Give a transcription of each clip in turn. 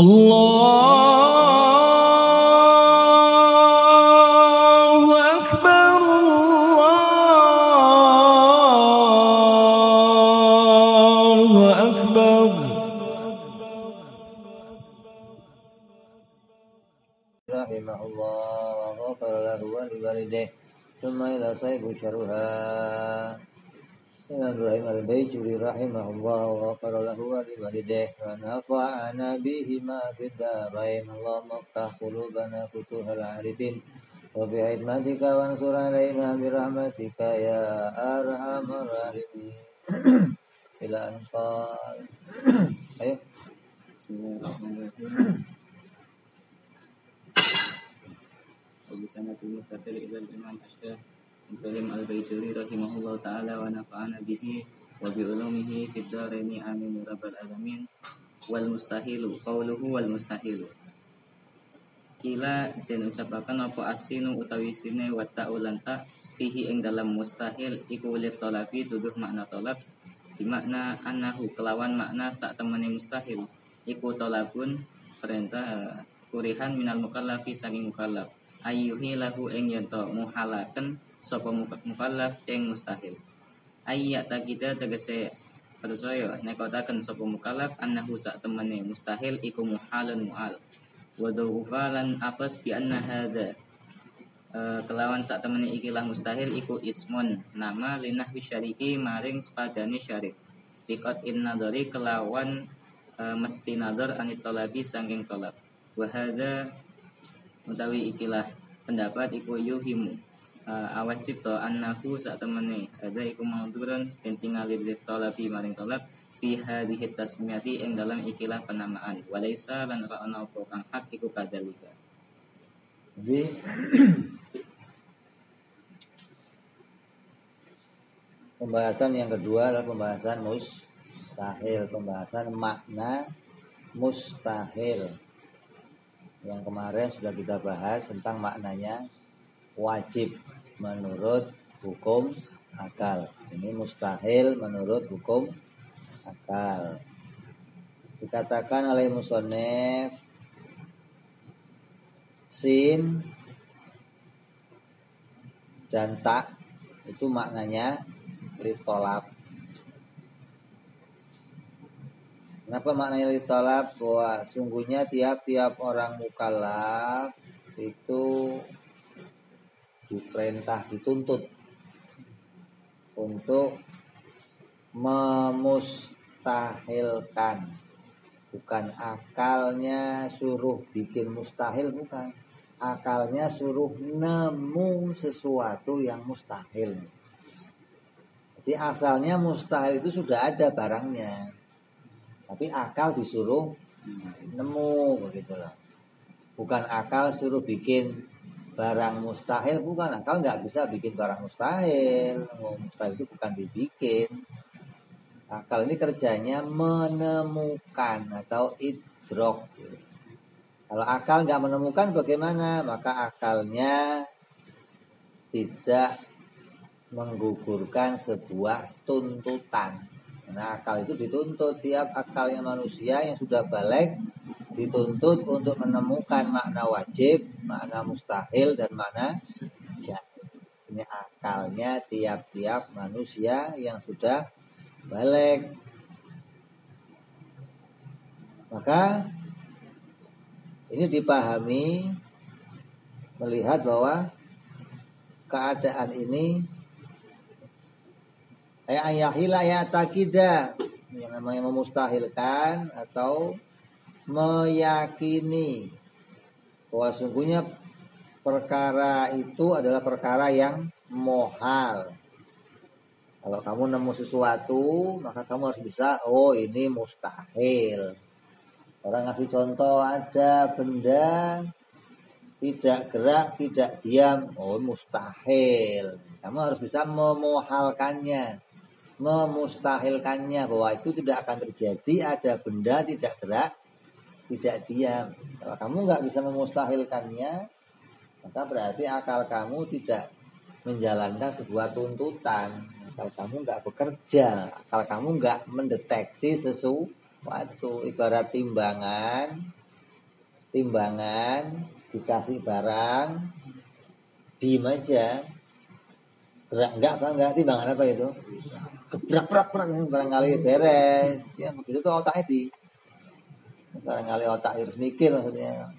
Allahu Akbar, Allahu Akbar. Rahimahullah wa ghafara lahu wa liwalidayhi thumma ila sahibu syarha Imam Ibrahim al-Baijuri rahimahullah wa ghafara lahu wa liwalidayhi wa nafa'ana bihima fid dharain Allahumma iftah qulubana futuhal arifin wa bi'idmatika wansur alaina birahmatika ya arhamar rahimin ila anfal. Ayo bismillahirrahmanirrahim. Bisanatul muttasil ila al-Imam Ibrahim al-Baijuri rahimahullah ta'ala wa nafa'ana bihi wa bi ulumihi fid dharaini amin ya rabbal alamin. Wal mustahilu qauluhu wal mustahilu kila den ucapaken apa asinu utawi sine wa ta'ulan ta fihi ing dalam mustahil iku li talabi duduh makna talab di makna annahu kelawan makna sak temene mustahil iku talabun perintah kurihan minal mukallafi saking mukallaf ayyuhi lahu ing yanto muhalaken sapa mukallaf ing mustahil ayya takida tegese percaya nekotaken sapa mukallaf annahu sak temene mustahil iku muhalun mual wa dhufalan apes bi anna hadza kelawan sak temene ikilah mustahil iku ismun nama linahwi syariki maring sepadane syarik biqat innadari kelawan mesti nadar anit talabi saking talab wa hadza utawi ikilah pendapat iku yuhimu awat cipta annahu sak temene ada iku maudhuran den tingali talabi maring talab fi hadhihi tasmiyati ing dalam ikilah penamaan walaisa lan ra ana apa kang hak iku kadzalika. Jadi pembahasan yang kedua adalah pembahasan mustahil, pembahasan makna mustahil. Yang kemarin sudah kita bahas tentang maknanya wajib menurut hukum akal. Ini mustahil menurut hukum akal. Dikatakan oleh musannif sin dan ta itu maknanya litolab. Kenapa maknanya litolab? Bahwa sungguhnya tiap-tiap orang mukallaf itu diperintah, dituntut untuk memustahilkan. Bukan akalnya suruh bikin mustahil, bukan. Akalnya suruh nemu sesuatu yang mustahil. Jadi asalnya mustahil itu sudah ada barangnya. Tapi akal disuruh nemu begitulah. Bukan akal suruh bikin barang mustahil, bukan. Akal nggak bisa bikin barang mustahil. Mustahil itu bukan dibikin. Akal ini kerjanya menemukan atau idrok. Kalau akal nggak menemukan bagaimana? Maka akalnya tidak menggugurkan sebuah tuntutan. Nah, akal itu dituntut, tiap akalnya manusia yang sudah balik dituntut untuk menemukan makna wajib, makna mustahil, dan makna jaiz. Ini akalnya tiap-tiap manusia yang sudah balik. Maka ini dipahami melihat bahwa keadaan ini ayahila ya takida yang namanya memustahilkan atau meyakini bahwa sungguhnya perkara itu adalah perkara yang mohal. Kalau kamu nemu sesuatu maka kamu harus bisa, oh ini mustahil. Orang ngasih contoh, ada benda tidak gerak, tidak diam, oh mustahil. Kamu harus bisa memuhalkannya, memustahilkannya bahwa itu tidak akan terjadi. Ada benda tidak gerak, tidak diam. Kalau kamu nggak bisa memustahilkannya, maka berarti akal kamu tidak menjalankan sebuah tuntutan. Akal kamu nggak bekerja, akal kamu nggak mendeteksi sesuatu. Ibarat timbangan timbangan dikasih barang diem aja, gerak enggak timbangan apa itu, gebrak barangkali beres ya, begitu tuh otaknya barangkali otak harus mikir maksudnya.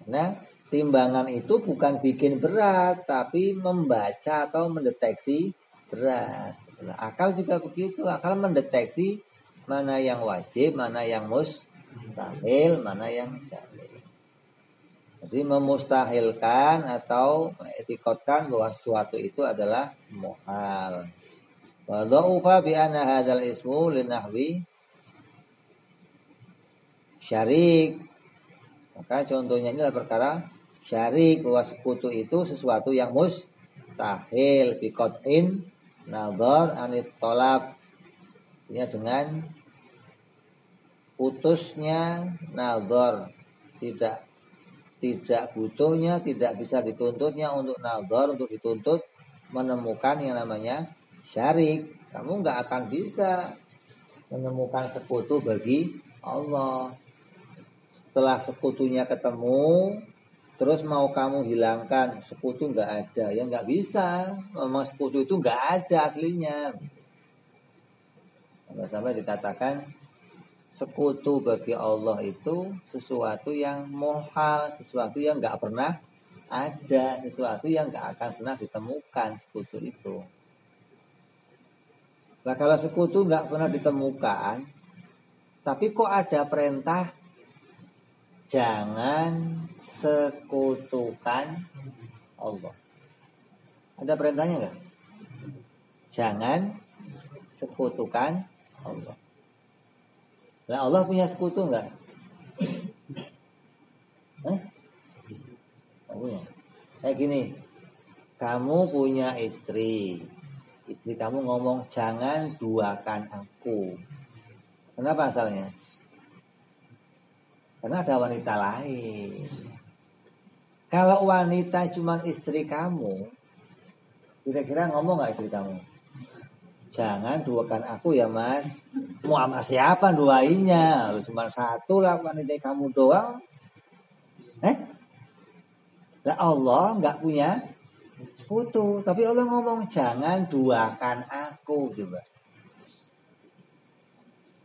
Nah, timbangan itu bukan bikin berat, tapi membaca atau mendeteksi berat. Nah, akal juga begitu, akal mendeteksi mana yang wajib, mana yang mustahil, mana yang jahil. Jadi memustahilkan atau mengetikotkan bahwa sesuatu itu adalah muhal. Wa dha'ufa bi anna hadzal ismu linahwi syarik. Maka contohnya ini adalah perkara syarik, bahwa sekutu itu sesuatu yang mustahil, biqat'in nadhar anit tolab, ini dengan putusnya nadhar, tidak butuhnya, tidak bisa dituntutnya untuk nadhar, untuk dituntut menemukan yang namanya syarik. Kamu nggak akan bisa menemukan sekutu bagi Allah. Setelah sekutunya ketemu, terus mau kamu hilangkan sekutu nggak ada, ya nggak bisa. Memang sekutu itu nggak ada aslinya. Sampai dikatakan sekutu bagi Allah itu sesuatu yang muhal, sesuatu yang nggak pernah ada, sesuatu yang nggak akan pernah ditemukan sekutu itu. Nah kalau sekutu nggak pernah ditemukan, tapi kok ada perintah jangan sekutukan Allah. Ada perintahnya nggak? Jangan sekutukan Allah. Nah Allah punya sekutu nggak? Punya. Kayak gini, kamu punya istri kamu ngomong jangan duakan aku. Kenapa asalnya? Karena ada wanita lain. Kalau wanita cuma istri kamu, kira-kira ngomong gak istri kamu? Jangan duakan aku ya mas. Mau sama siapa duainya? Cuma satu lah wanita kamu doang. Lah Allah gak punya sekutu. Tapi Allah ngomong jangan duakan aku. Coba.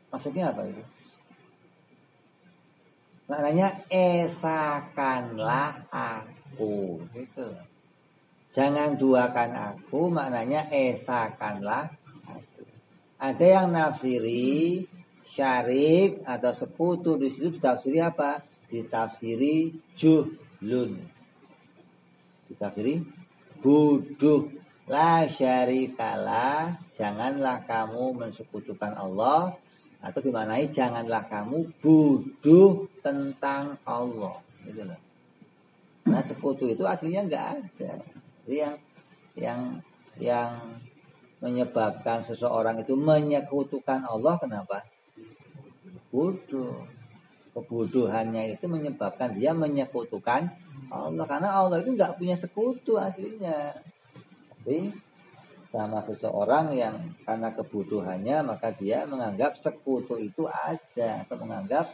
Maksudnya apa itu? Maknanya esakanlah aku gitu. Jangan duakan aku, maknanya esakanlah aku. Ada yang nafsiri syarik atau sekutu, di situ ditafsiri apa? Ditafsiri juhlun. Ditafsiri bodoh. La syarikalah, janganlah kamu mensekutukan Allah. Atau dimaknai janganlah kamu bodoh tentang Allah. Gitu loh. Nah sekutu itu aslinya nggak ada. Jadi yang menyebabkan seseorang itu menyekutukan Allah kenapa? Bodoh. Kebodohannya itu menyebabkan dia menyekutukan Allah. Karena Allah itu nggak punya sekutu aslinya. Tapi sama seseorang yang karena kebodohannya maka dia menganggap sekutu itu ada atau menganggap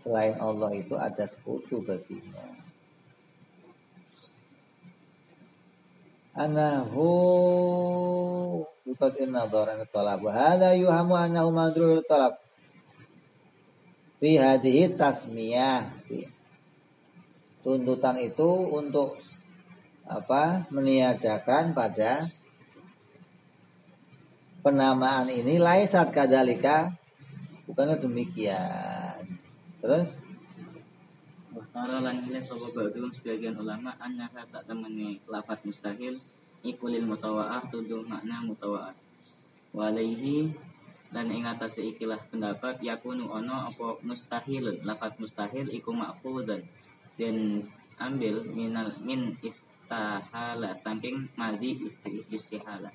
selain Allah itu ada sekutu baginya. Anahu yuqatin nadharan talab wa hadha yuhamu annahu madrul talab fi hadhihi tasmiyah. Tuntutan itu untuk meniadakan pada penamaan ini laisat kadalika, bukanlah demikian. Terus Para lan ila sapa ba'dun sebagian ulama annaha sak temene lafaz mustahil ikulil mutawa'ah tuduh makna mutawa'ah. Wa alaihi lan ing atase ikilah pendapat yakunu ana apa mustahil lafaz mustahil iku maqfudan dan ambil min istahala saking madi istahala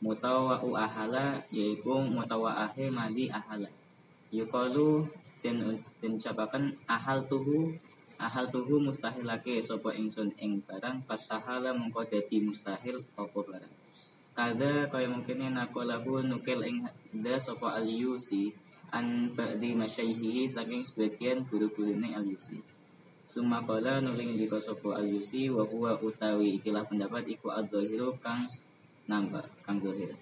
mutawa'u ahala yaiku mutawa'ahe madi ahala yuqalu dan ucapaken ahal tuhu mustahilake sapa ingsun ing barang pastahala mengko dadi mustahil apa barang kada kaya mungkin nakolahu nukil ing da sapa aliyusi an ba'di masyaihihi saking sebagian guru-gurune Al-Yusi. Summa qala nuling dika sapa Al-Yusi wa huwa utawi ikilah pendapat iku adzahiru kang nampak kang zahir.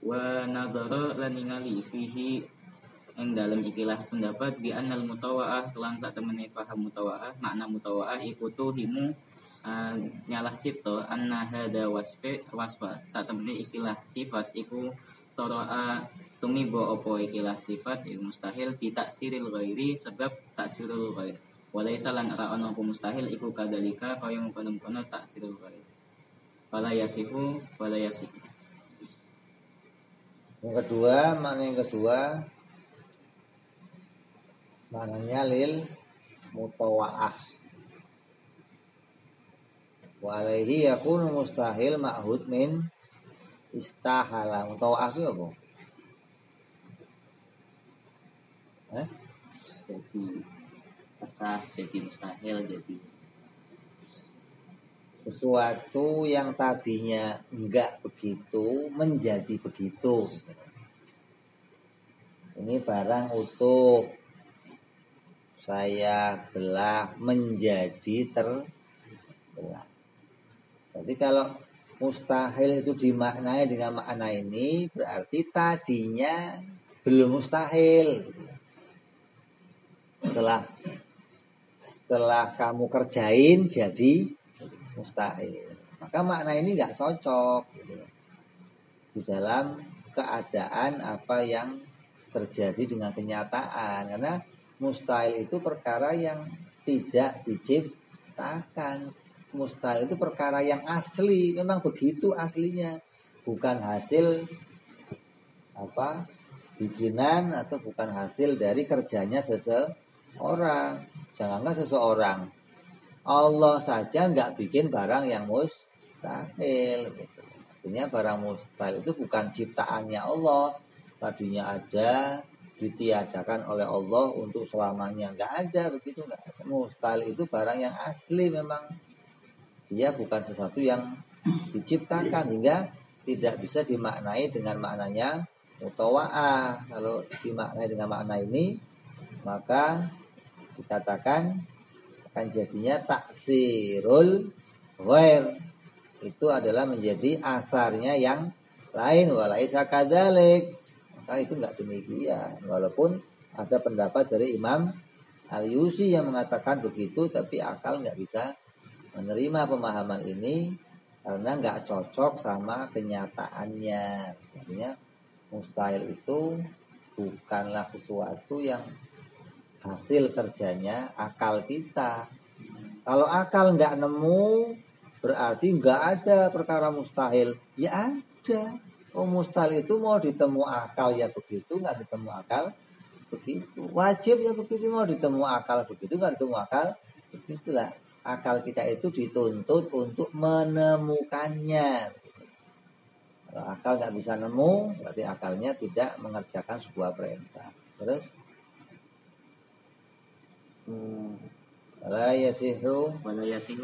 Wa nadhara lan ningali fihi ing dalam ikilah pendapat bi annal mutawa'ah kelan sak temene paham mutawa'ah makna mutawa'ah iku tuhimu nyalah cipta anna hada wasfa sak temene ikilah sifat iku tara'a tumiba apa ikilah sifat mustahil bi taksiril ghairi sebab taksirul ghair walaisa lan ra ana apa mustahil iku kadalika kaya mengkono-kono taksirul ghair fala yasihu Yang kedua, maknanya lil mutawa'ah. Wa alaihi yakunu mustahil ma'hud min istahala. Mutawa'ah itu apa? jadi pecah jadi mustahil jadi Sesuatu yang tadinya enggak begitu menjadi begitu. Ini barang utuh, saya belah menjadi terbelah. Jadi kalau mustahil itu dimaknai dengan makna ini, berarti tadinya belum mustahil. Setelah kamu kerjain jadi mustahil. Maka makna ini nggak cocok gitu, di dalam keadaan apa yang terjadi dengan kenyataan. Karena mustahil itu perkara yang tidak diciptakan. Mustahil itu perkara yang asli, memang begitu aslinya, bukan hasil bikinan atau bukan hasil dari kerjanya seseorang. Janganlah seseorang, Allah saja nggak bikin barang yang mustahil gitu. Artinya barang mustahil itu bukan ciptaannya Allah, tadinya ada, ditiadakan oleh Allah untuk selamanya. Nggak ada begitu, nggak ada. Mustahil itu barang yang asli, memang dia bukan sesuatu yang diciptakan hingga tidak bisa dimaknai dengan maknanya mutawa'ah. Kalau dimaknai dengan makna ini, maka dikatakan akan jadinya taksirul ghair, itu adalah menjadi asarnya yang lain. Walaisa kadzalik, maka itu enggak demikian. Walaupun ada pendapat dari Imam Al-Yusi yang mengatakan begitu, tapi akal enggak bisa menerima pemahaman ini karena enggak cocok sama kenyataannya. Artinya mustahil itu bukanlah sesuatu yang hasil kerjanya akal kita. Kalau akal nggak nemu, berarti nggak ada perkara mustahil. Ya ada. Oh, mustahil itu mau ditemu akal ya begitu, nggak ditemu akal begitu. Wajib ya begitu, mau ditemu akal begitu, nggak ditemu akal begitulah. Akal kita itu dituntut untuk menemukannya. Kalau akal nggak bisa nemu, berarti akalnya tidak mengerjakan sebuah perintah. Terus wala yasihu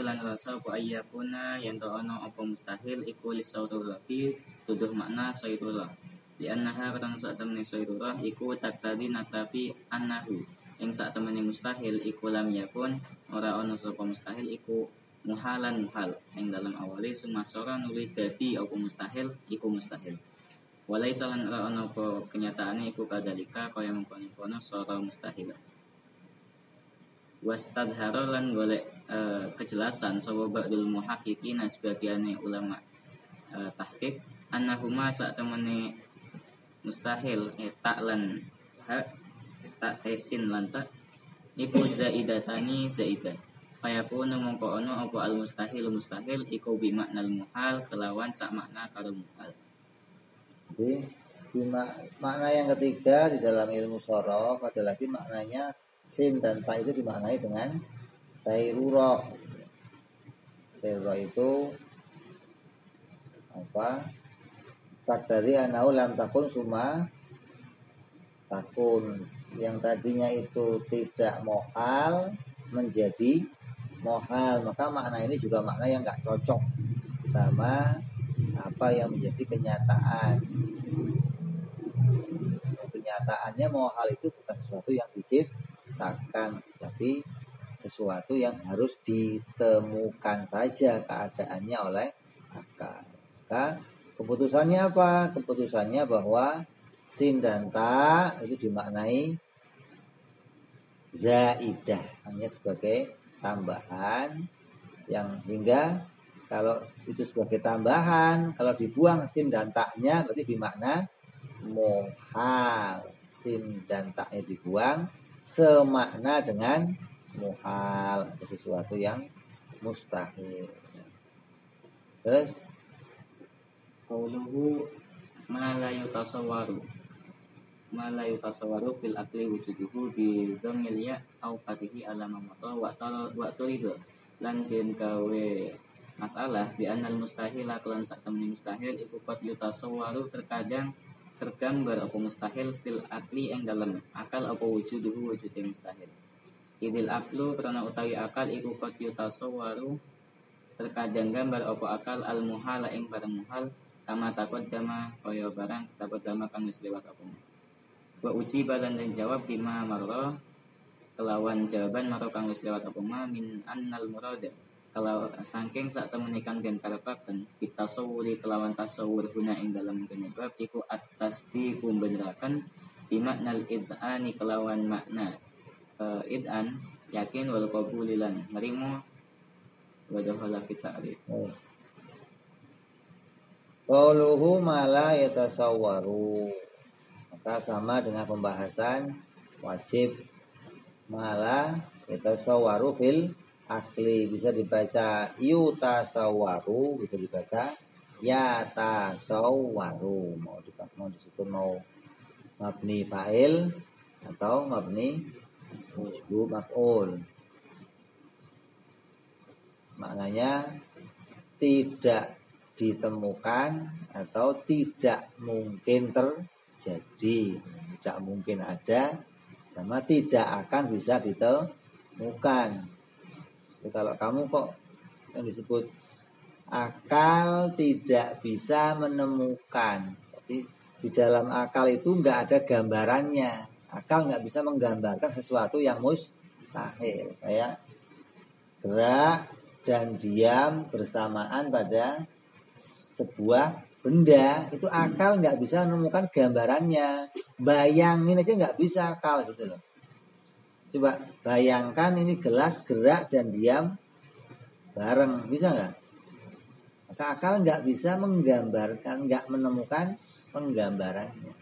lan rasa apa ayyakuna yen to ana apa mustahil iku lisaurati tuduh makna sairullah di annaha karang sak temene sairullah iku taktadi natapi annahu ing sak temene mustahil iku lam yakun ora ana sapa mustahil iku muhalan muhal ing dalam awali sumasara nuli dadi apa mustahil iku mustahil walaisa lan ora ana apa kenyataane iku kadalika kaya mengkono-kono sara mustahil. Wastadhara lan golek kejelasan sapa ba'dul muhaqqiqin sebagiane ulama tahqiq annahuma sak temene mustahil tak lan hak tak tesin lan tak iku zaidatani zaidah fayakunu mongko ono apa al mustahil iku bi maknal muhal kelawan sak makna karo muhal. Jadi makna yang ketiga di dalam ilmu sorof adalah maknanya sin dan fa itu dimaknai dengan sairurah. Sairurah itu apa? Tak dari anau lam takun suma takun, yang tadinya itu tidak mohal menjadi mohal. Maka makna ini juga makna yang nggak cocok sama apa yang menjadi kenyataan kenyataannya mohal itu bukan sesuatu yang diciptakan, tapi sesuatu yang harus ditemukan saja keadaannya oleh akal. Maka keputusannya apa? Keputusannya bahwa sin dan ta itu dimaknai zaidah, hanya sebagai tambahan, yang hingga kalau itu sebagai tambahan, kalau dibuang sin dan taknya berarti bermakna muhal. Sin dan taknya dibuang semakna dengan muhal, sesuatu yang mustahil. Terus Qauluhu ma la yutasawwaru fil akli wujuduhu bi dhammil ya au fatihi ala mamata wa turidu lan den gawe masalah bi annal mustahil lan sak temene mustahil iku qad yutasawwaru terkadang tergambar apa mustahil fil akli ing dalem akal apa wujuduhu wujude mustahil. Idil aklu karena utawi akal iku qad yutasawwaru terkadang gambar apa akal al muhala ing barang muhal kama taqaddama kaya barang taqaddama kang wis lewat apa. Wa uji balan dan jawab bima marra kelawan jawaban marra kang wis lewat apa ma min annal murada kalau saking sak temene kang den karepaken pitasawuri kelawan tasawur guna ing dalam penyebab iku atas di kumbeneraken bimaknal id'ani kelawan makna id'an yakin wal qabulilan nerimo wadakhala fi ta'rif. qauluhu mala yatasawwaru, maka sama dengan pembahasan wajib mala yatasawwaru fil akli, bisa dibaca yutasawwaru, bisa dibaca yatasawwaru, mau disebut mau mabni fa'il atau mabni maf'ul. Maknanya tidak ditemukan atau tidak mungkin terjadi, tidak mungkin ada, sama tidak akan bisa ditemukan. Jadi kalau kamu kok yang disebut akal tidak bisa menemukan, jadi di dalam akal itu nggak ada gambarannya, akal nggak bisa menggambarkan sesuatu yang mustahil, kayak gerak dan diam bersamaan pada sebuah benda, itu akal nggak bisa menemukan gambarannya, bayangin aja nggak bisa akal gitu loh. Coba bayangkan ini gelas gerak dan diam bareng, bisa nggak? Maka akal nggak bisa menggambarkan, nggak menemukan penggambarannya.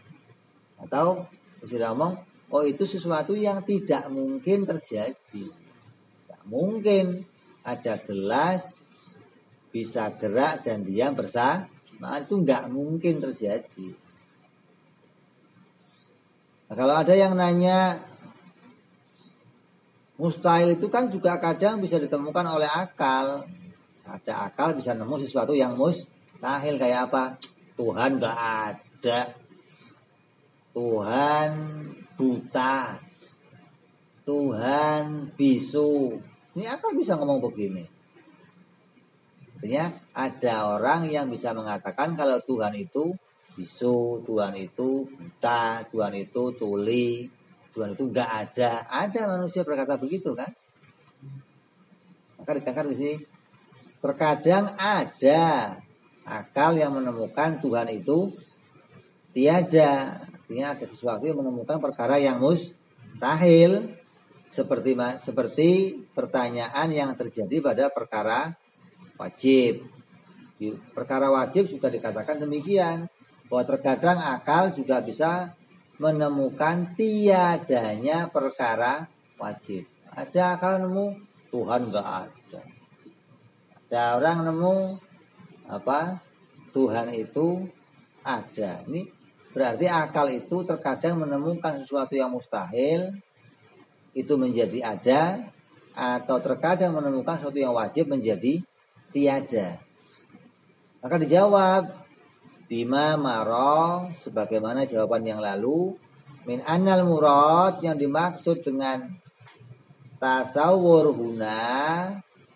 Atau sudah ngomong, oh itu sesuatu yang tidak mungkin terjadi. Nggak mungkin ada gelas bisa gerak dan diam bersama, itu nggak mungkin terjadi. Nah, kalau ada yang nanya mustahil itu kan juga kadang bisa ditemukan oleh akal. Ada akal bisa nemu sesuatu yang mustahil, kayak apa? Tuhan nggak ada, Tuhan buta, Tuhan bisu. Ini akal bisa ngomong begini. Artinya ada orang yang bisa mengatakan kalau Tuhan itu bisu, Tuhan itu buta, Tuhan itu tuli, Tuhan itu enggak ada. Ada manusia berkata begitu kan? Maka dikatakan di sini terkadang ada akal yang menemukan Tuhan itu tiada. Artinya ada sesuatu yang menemukan perkara yang mustahil, seperti pertanyaan yang terjadi pada perkara wajib. Di perkara wajib juga dikatakan demikian, bahwa terkadang akal juga bisa menemukan tiadanya perkara wajib. Ada akal nemu Tuhan enggak ada. Ada orang nemu apa? Tuhan itu ada. Ini berarti akal itu terkadang menemukan sesuatu yang mustahil itu menjadi ada, atau terkadang menemukan sesuatu yang wajib menjadi tiada. Maka dijawab bima maro, sebagaimana jawaban yang lalu, min annal murad, yang dimaksud dengan tasawwur huna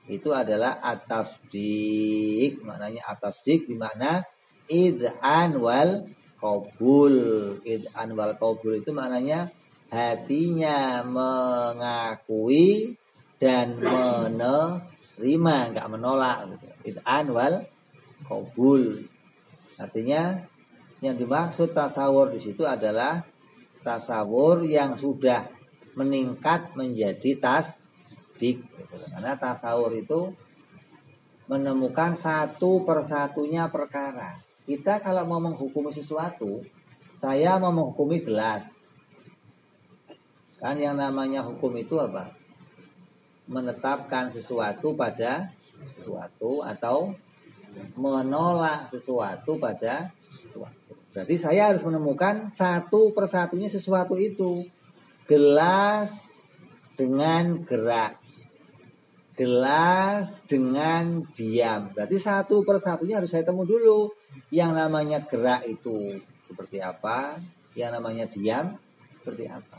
itu adalah atasdik. Maknanya atasdik bermakna id'an wal qabul. Id'an wal qabul itu maknanya hatinya mengakui dan menerima, enggak menolak gitu. Id'an wal qabul. Artinya yang dimaksud tasawur di situ adalah tasawur yang sudah meningkat menjadi tasdik. Karena tasawur itu menemukan satu persatunya perkara. Kita kalau mau menghukumi sesuatu, saya mau menghukumi gelas. Kan yang namanya hukum itu apa? Menetapkan sesuatu pada sesuatu atau menolak sesuatu pada sesuatu. Berarti saya harus menemukan satu persatunya sesuatu itu. Gelas dengan gerak, gelas dengan diam. Berarti satu persatunya harus saya temu dulu. Yang namanya gerak itu seperti apa, yang namanya diam seperti apa.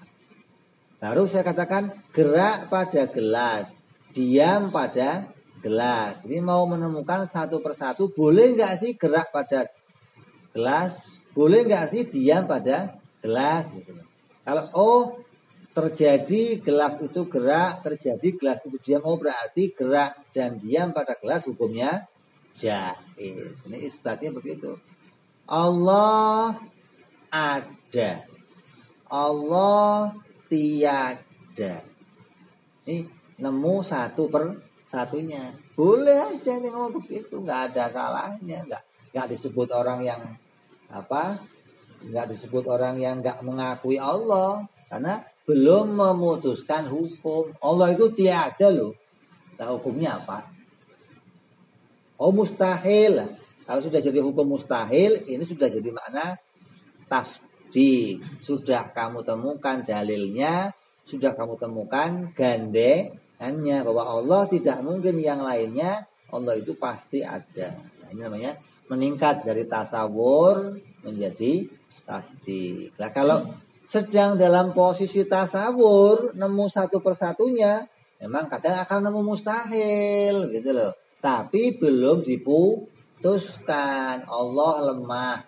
Baru saya katakan gerak pada gelas, diam pada gelas. Ini mau menemukan satu persatu, boleh nggak sih gerak pada gelas, boleh nggak sih diam pada gelas gitu. Kalau terjadi gelas itu gerak, terjadi gelas itu diam, berarti gerak dan diam pada gelas hukumnya jaiz. Ini isbatnya begitu. Allah ada, Allah tiada. Ini nemu satu persatunya. Boleh aja nih ngomong begitu, nggak ada salahnya, nggak disebut orang yang apa, nggak disebut orang yang nggak mengakui Allah, karena belum memutuskan hukum. Allah itu tiada loh. Nah, hukumnya apa? Mustahil. Kalau sudah jadi hukum mustahil, ini sudah jadi makna tasdik. Sudah kamu temukan dalilnya, sudah kamu temukan gandengannya bahwa Allah tidak mungkin yang lainnya, Allah itu pasti ada. Nah, ini namanya meningkat dari tasawur menjadi tasdik. Nah, kalau sedang dalam posisi tasawur, nemu satu persatunya, memang kadang akan nemu mustahil gitu loh. Tapi belum diputuskan. Allah lemah,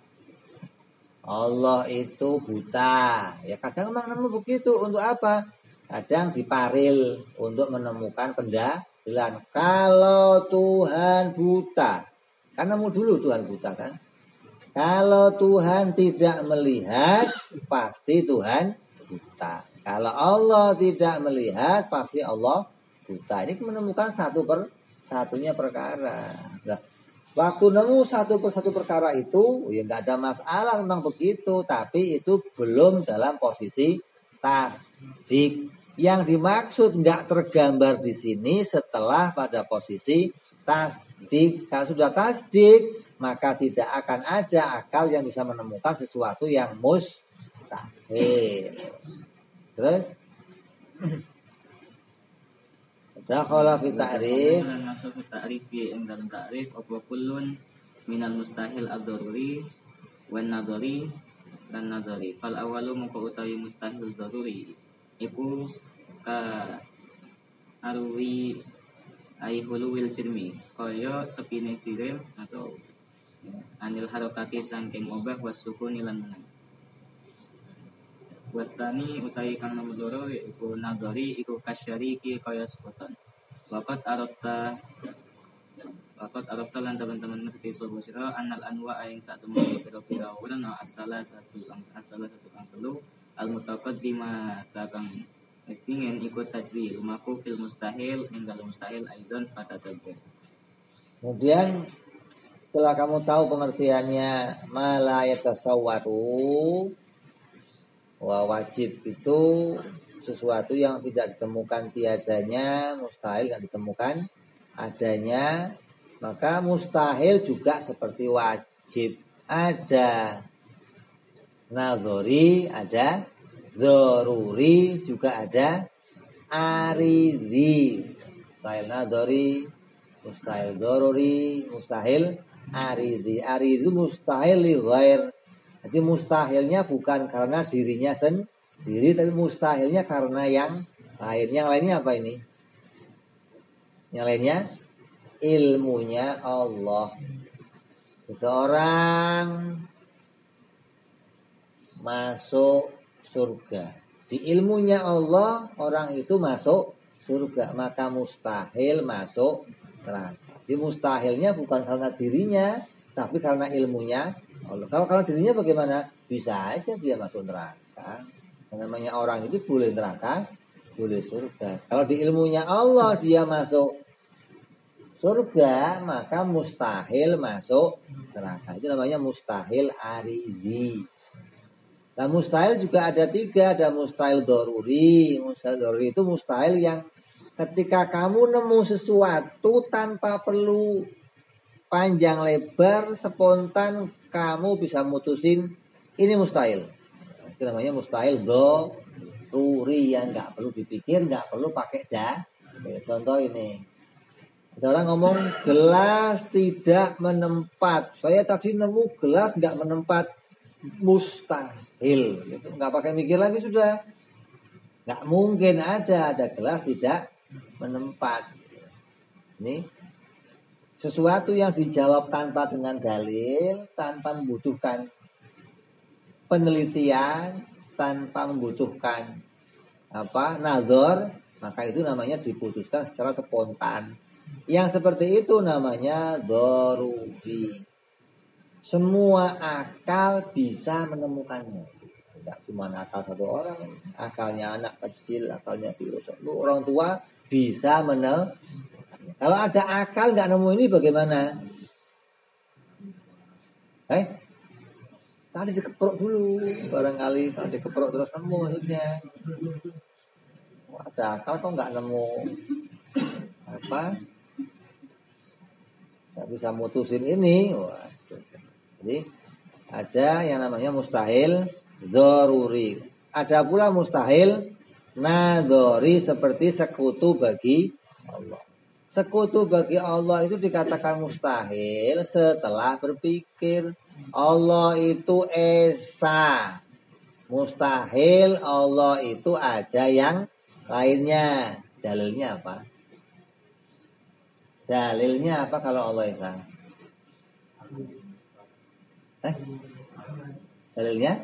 Allah itu buta. Ya kadang memang nemu begitu. Untuk apa? Kadang diparil untuk menemukan pendalilan. Kalau Tuhan buta, kan nemu dulu Tuhan buta kan. Kalau Tuhan tidak melihat, pasti Tuhan buta. Kalau Allah tidak melihat, pasti Allah buta. Ini menemukan satunya perkara. Nah, waktu nemu satu persatu perkara itu, ya nggak ada masalah, memang begitu. Tapi itu belum dalam posisi tasdik. Yang dimaksud nggak tergambar di sini setelah pada posisi tasdik. Kalau sudah tasdik, maka tidak akan ada akal yang bisa menemukan sesuatu yang mustahil. Terus dakhala fi ta'rif, masuk fi ta'rif ing dalam ta'rif apa kullun minal mustahil ad-daruri wan nadhari dan nadhari. Fal awalu moko utawi mustahil daruri iku ka arwi ai hulul jirmi kaya sepine jirim atau anil harokati sangking obah wasukuni lan menang. Watani utawi kang nomor loro iku nadhari iku kasyariki kaya sepoton. Waqat arafta lan teman-teman ngerti sapa sira anal anwa ing satu pira-pira urang asala satu kang telu al mutaqaddima takang mestingen ikut tajri lumaku fil mustahil ing dalem mustahil aidan fatatabbur. Kemudian setelah kamu tahu pengertiannya mala yatasawwaru, wajib itu sesuatu yang tidak ditemukan tiadanya, mustahil tidak ditemukan adanya, maka mustahil juga seperti wajib. Ada nadhari, ada dzaruri, juga ada aridi. Mustahil nadhari, mustahil dzaruri, mustahil aridi. Aridi itu mustahil li ghair. Jadi mustahilnya bukan karena dirinya sendiri, tapi mustahilnya karena yang lain. Yang lainnya apa ini? Yang lainnya ilmunya Allah. Seseorang masuk surga. Di ilmunya Allah orang itu masuk surga, maka mustahil masuk neraka. Di mustahilnya bukan karena dirinya, tapi karena ilmunya Allah. Kalau karena dirinya bagaimana? Bisa aja dia masuk neraka. Yang namanya orang itu boleh neraka, boleh surga. Kalau di ilmunya Allah dia masuk surga, maka mustahil masuk neraka. Itu namanya mustahil aridhi. Nah mustahil juga ada 3, ada mustahil doruri. Mustahil doruri itu mustahil yang ketika kamu nemu sesuatu tanpa perlu panjang lebar, spontan kamu bisa mutusin ini mustahil. Itu namanya mustahil doruri yang nggak perlu dipikir, nggak perlu pakai contoh ini. Ada orang ngomong gelas tidak menempat. Saya tadi nemu gelas nggak menempat, mustahil. Gitu. Nggak pakai mikir lagi sudah. Nggak mungkin ada gelas tidak menempat. Ini sesuatu yang dijawab tanpa dengan dalil, tanpa membutuhkan penelitian, tanpa membutuhkan nazar, maka itu namanya diputuskan secara spontan. Yang seperti itu namanya doruri. Semua akal bisa menemukannya. Tidak cuma akal satu orang, akalnya anak kecil, akalnya virus. Orang tua bisa menemukannya. Kalau ada akal nggak nemu ini bagaimana? Tadi dikeprok dulu, barangkali kalau dikeprok terus nemu maksudnya. Ada akal kok nggak nemu nggak bisa mutusin ini. Jadi ada yang namanya mustahil doruri. Ada pula mustahil nadori seperti sekutu bagi Allah. Sekutu bagi Allah itu dikatakan mustahil setelah berpikir. Allah itu esa. Mustahil Allah itu ada yang lainnya. Dalilnya apa? Dalilnya apa kalau Allah esa? Dalilnya?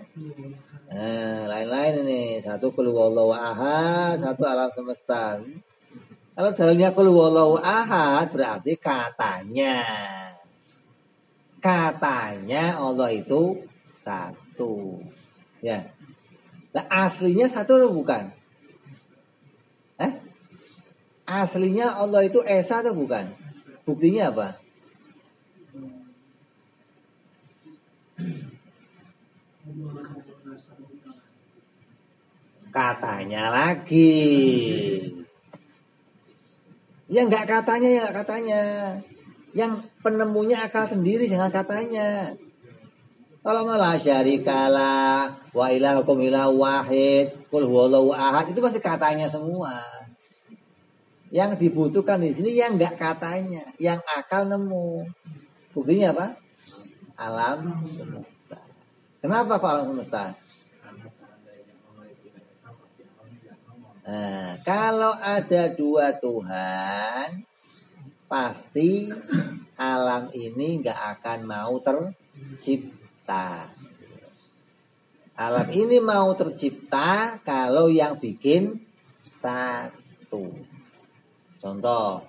Lain-lain ini. Satu qul huwallahu ahad, satu alam semesta. Kalau dalilnya qul huwallahu ahad berarti katanya Allah itu satu. Ya. Nah, aslinya satu atau bukan? Aslinya Allah itu esa atau bukan? Buktinya apa? Katanya lagi. Ya enggak katanya. Yang penemunya akal sendiri, jangan katanya. Kalau malah syarikalah wa ilahukum ilahu wahid qul huwallahu ahad itu masih katanya semua. Yang dibutuhkan di sini yang enggak katanya, yang akal nemu. Buktinya apa? Alam semesta. Kenapa kok alam semesta? Nah, kalau ada 2 Tuhan, pasti alam ini nggak akan mau tercipta. Alam ini mau tercipta kalau yang bikin satu. Contoh,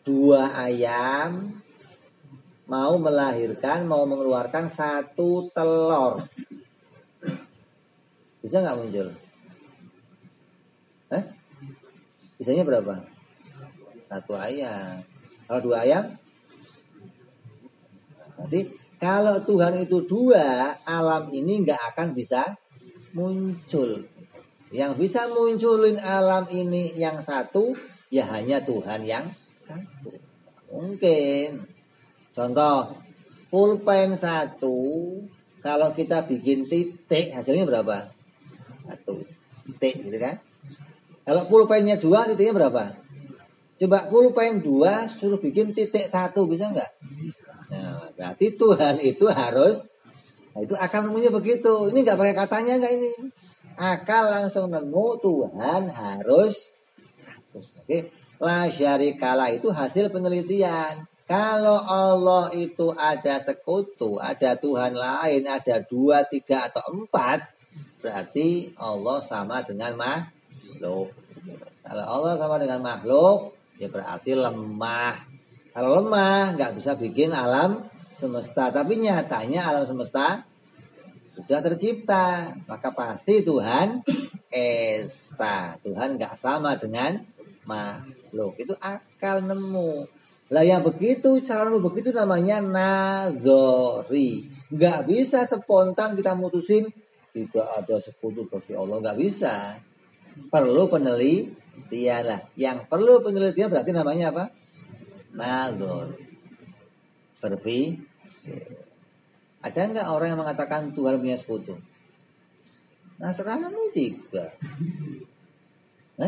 2 ayam mau mengeluarkan 1 telur. Bisa nggak muncul? Bisanya berapa? 1 ayam. Kalau 2 ayam? Berarti kalau Tuhan itu 2, alam ini nggak akan bisa muncul. Yang bisa munculin alam ini yang satu, ya hanya Tuhan yang satu. Mungkin. Contoh, pulpen 1, kalau kita bikin titik, hasilnya berapa? 1 titik, gitu kan? Kalau pulpennya 2, titiknya berapa? Coba pulpen 2 suruh bikin titik 1, bisa nggak? Nah, berarti Tuhan itu harus, nah itu akal nemunya begitu. Ini nggak pakai katanya nggak ini? Akal langsung nemu Tuhan harus 1. Oke, la syarikalah itu hasil penelitian. Kalau Allah itu ada sekutu, ada Tuhan lain, ada 2, 3, atau 4, berarti Allah sama dengan makhluk. Kalau Allah sama dengan makhluk, ya berarti lemah. Kalau lemah, nggak bisa bikin alam semesta. Tapi nyatanya alam semesta sudah tercipta. Maka pasti Tuhan Esa. Tuhan nggak sama dengan makhluk. Itu akal nemu. Lah yang begitu, cara nemu begitu namanya nazori. Nggak bisa spontan kita mutusin tidak ada sekutu bagi Allah. Nggak bisa. Perlu penelitian lah. Yang perlu penelitian berarti namanya apa? Nazor. Berpikir. Ada nggak orang yang mengatakan Tuhan punya sekutu? Nasrani 3.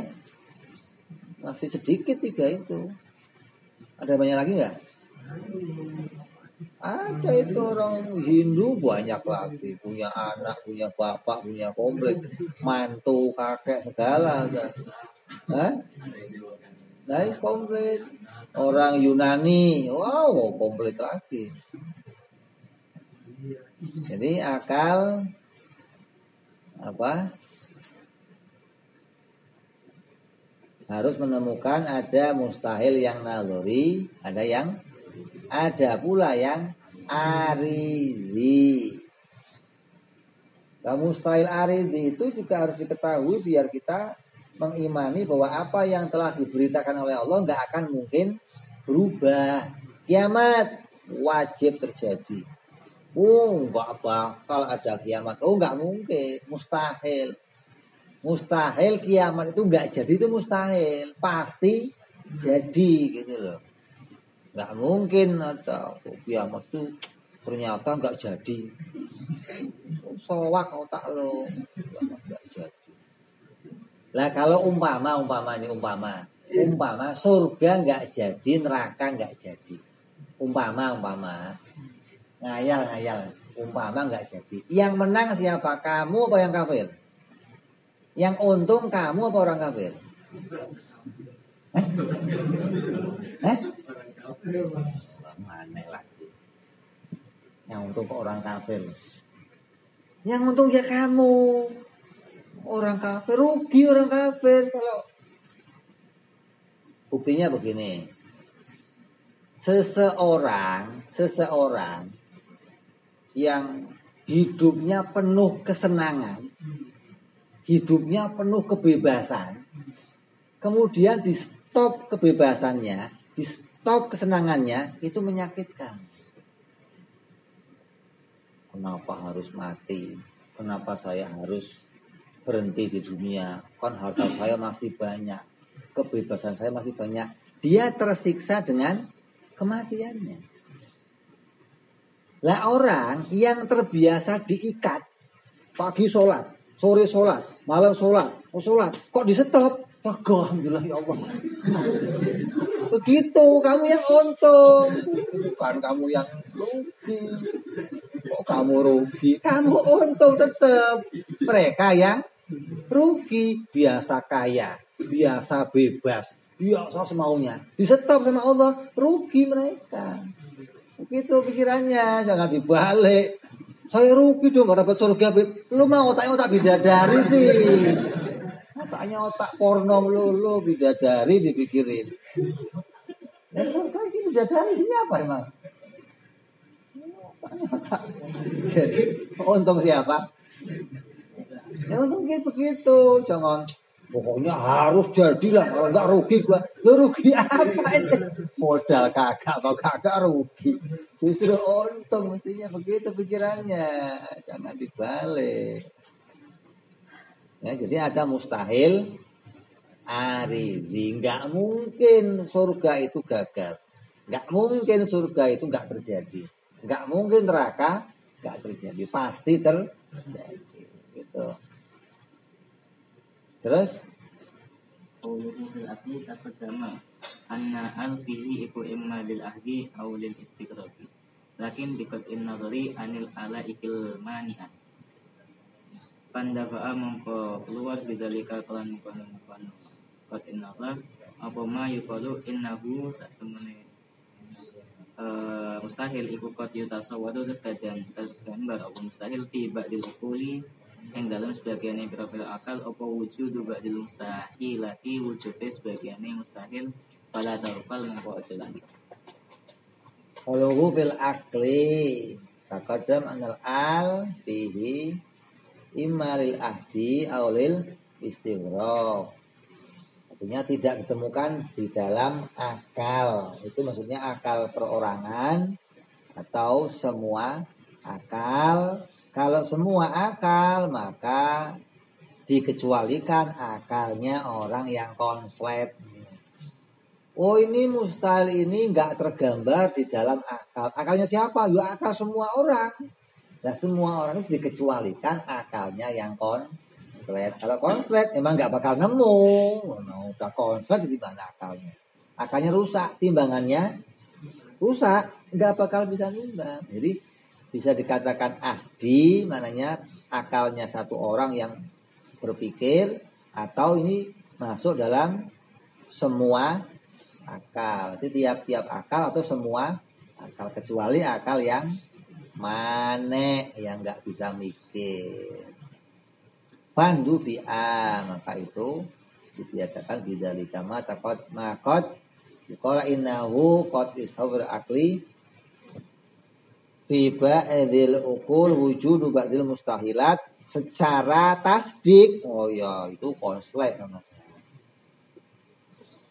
Masih sedikit 3 itu. Ada banyak lagi nggak? Ada itu orang Hindu banyak lagi. Punya anak, punya bapak, punya komplit. Mantu, kakek, segala. Udah. Nah, komplit. Orang Yunani, wow, komplit lagi. Jadi akal apa? Harus menemukan ada mustahil yang naluri, ada pula yang aridi. Nah, mustahil aridi itu juga harus diketahui biar kita mengimani bahwa apa yang telah diberitakan oleh Allah nggak akan mungkin berubah. Kiamat wajib terjadi. Nggak bakal ada kiamat. Nggak mungkin, mustahil. Mustahil kiamat itu nggak jadi, itu mustahil. Pasti jadi gitu loh. Nggak mungkin ada kiamat itu ternyata nggak jadi. Sowak otak lo. Nggak jadi. Lah kalau umpama surga nggak jadi, neraka nggak jadi. Umpama ngayal. Umpama nggak jadi. Yang menang siapa? Kamu apa yang kafir? Yang untung kamu apa orang kafir? Aneh lagi. Yang untung kok orang kafir? Yang untung ya kamu. Orang kafir, rugi orang kafir. Kalau buktinya begini. Seseorang yang hidupnya penuh kesenangan, hidupnya penuh kebebasan, kemudian di stop kebebasannya, di stop kesenangannya, itu menyakitkan. Kenapa harus mati? Kenapa saya harus berhenti di dunia? Kan harta saya masih banyak, kebebasan saya masih banyak. Dia tersiksa dengan kematiannya. Lah orang yang terbiasa diikat, pagi sholat, sore sholat, malam sholat, kok di stop? Alhamdulillah ya Allah. Begitu, kamu yang untung, bukan kamu yang rugi. Kok kamu rugi? Kamu untung tetap. Mereka yang rugi, biasa kaya, biasa bebas, biasa semaunya. Di stop sama Allah, rugi mereka. Begitu pikirannya, jangan dibalik. Saya rugi dong gak dapat surga. Lu mau otak bidadari sih. Otaknya otak porno lu bidadari dipikirin. Ya surga ini bidadari ini apa emang? Otak. Jadi untung siapa? Ya untung begitu. Jangan pokoknya harus jadilah, kalau enggak rugi gua. Lu rugi apa itu? Modal kagak atau kagak rugi. Justru untung, mestinya begitu pikirannya. Jangan dibalik. Ya, jadi ada mustahil aridi. Enggak mungkin surga itu gagal. Enggak mungkin surga itu enggak terjadi. Enggak mungkin neraka enggak terjadi. Pasti terjadi. Gitu. Terus Qauluhu fil akli taqaddama anna al-fihi iku imma lil ahdi aw lil istiqraqi. Lakin biqat'in nadhari anil alaikil mani'ah. Pandafa'a mongko keluar bidzalika kelan mukanu qat'in nadhar apa ma yuqalu innahu satemene mustahil iku qad yutasawwaru tergambar apa mustahil fi ba'dil uquli ing dalam sebagiannya pira-pira akal apa wujudu ba'dil mustahilati wujude sebagiannya mustahil fala tarfal mengko aja lagi. Qaluhu fil akli taqaddam anal al fihi imma lil ahdi aw lil istighraq. Artinya tidak ditemukan di dalam akal. Itu maksudnya akal perorangan atau semua akal. Kalau semua akal maka dikecualikan akalnya orang yang konslet. Oh ini mustahil ini nggak tergambar di dalam akal. Akalnya siapa? Ya akal semua orang. Nah semua orang itu dikecualikan akalnya yang konslet. Kalau konslet memang nggak bakal nemu. Nah, udah konslet di mana akalnya? Akalnya rusak, timbangannya rusak, nggak bakal bisa nimbang. Jadi bisa dikatakan ahdi, mananya akalnya satu orang yang berpikir, atau ini masuk dalam semua akal. Jadi tiap-tiap akal atau semua akal, kecuali akal yang manek, yang nggak bisa mikir. Pandu fi'a, maka itu dibiasakan bidzalika ma taqad maqad qala innahu qad ishawr akli fi ba'dil uqul wujudu ba'dil mustahilat secara tasdik. Oh ya, itu konslet namanya.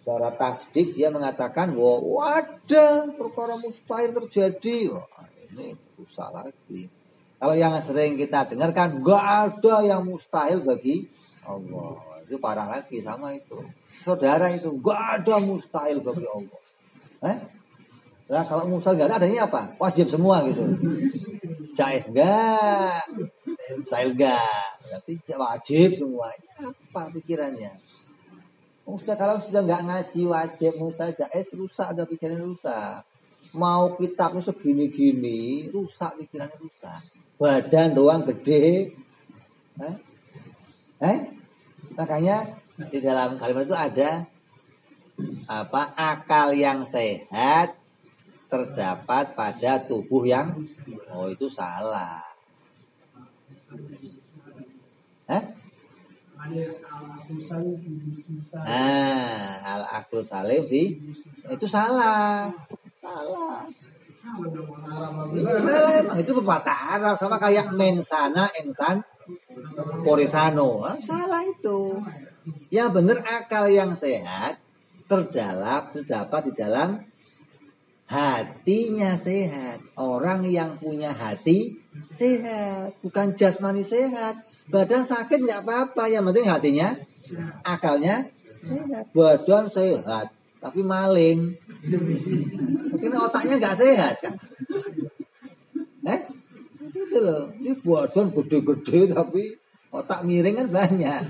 Secara tasdik dia mengatakan bahwa ada perkara mustahil terjadi. Wah, ini rusak lagi. Kalau yang sering kita dengarkan enggak ada yang mustahil bagi Allah. Itu parah lagi sama itu. Saudara itu enggak ada mustahil bagi Allah. Nah, kalau mustahil enggak ada, adanya apa? Wajib semua gitu. Jaiz enggak? Mustahil enggak? Berarti wajib semua. Apa pikirannya? Kalau sudah enggak ngaji wajib mustahil jaiz, rusak, ada pikirannya rusak. Mau kitabnya segini-gini, rusak pikirannya rusak. Badan doang gede. Makanya di dalam kalimat itu ada apa? Akal yang sehat terdapat pada tubuh yang itu salah. Al-aqlu salim itu salah. Salah. Itu pepatah Arab sama kayak mensana ensan porisano. Salah itu. Yang benar akal yang sehat terdapat di dalam hatinya sehat. Orang yang punya hati sehat, bukan jasmani sehat. Badan sakit nggak apa-apa, yang penting hatinya, akalnya sehat. Badan sehat, tapi maling. Mungkin otaknya nggak sehat kan? Itu loh. Ini badan gede-gede tapi otak miring kan banyak.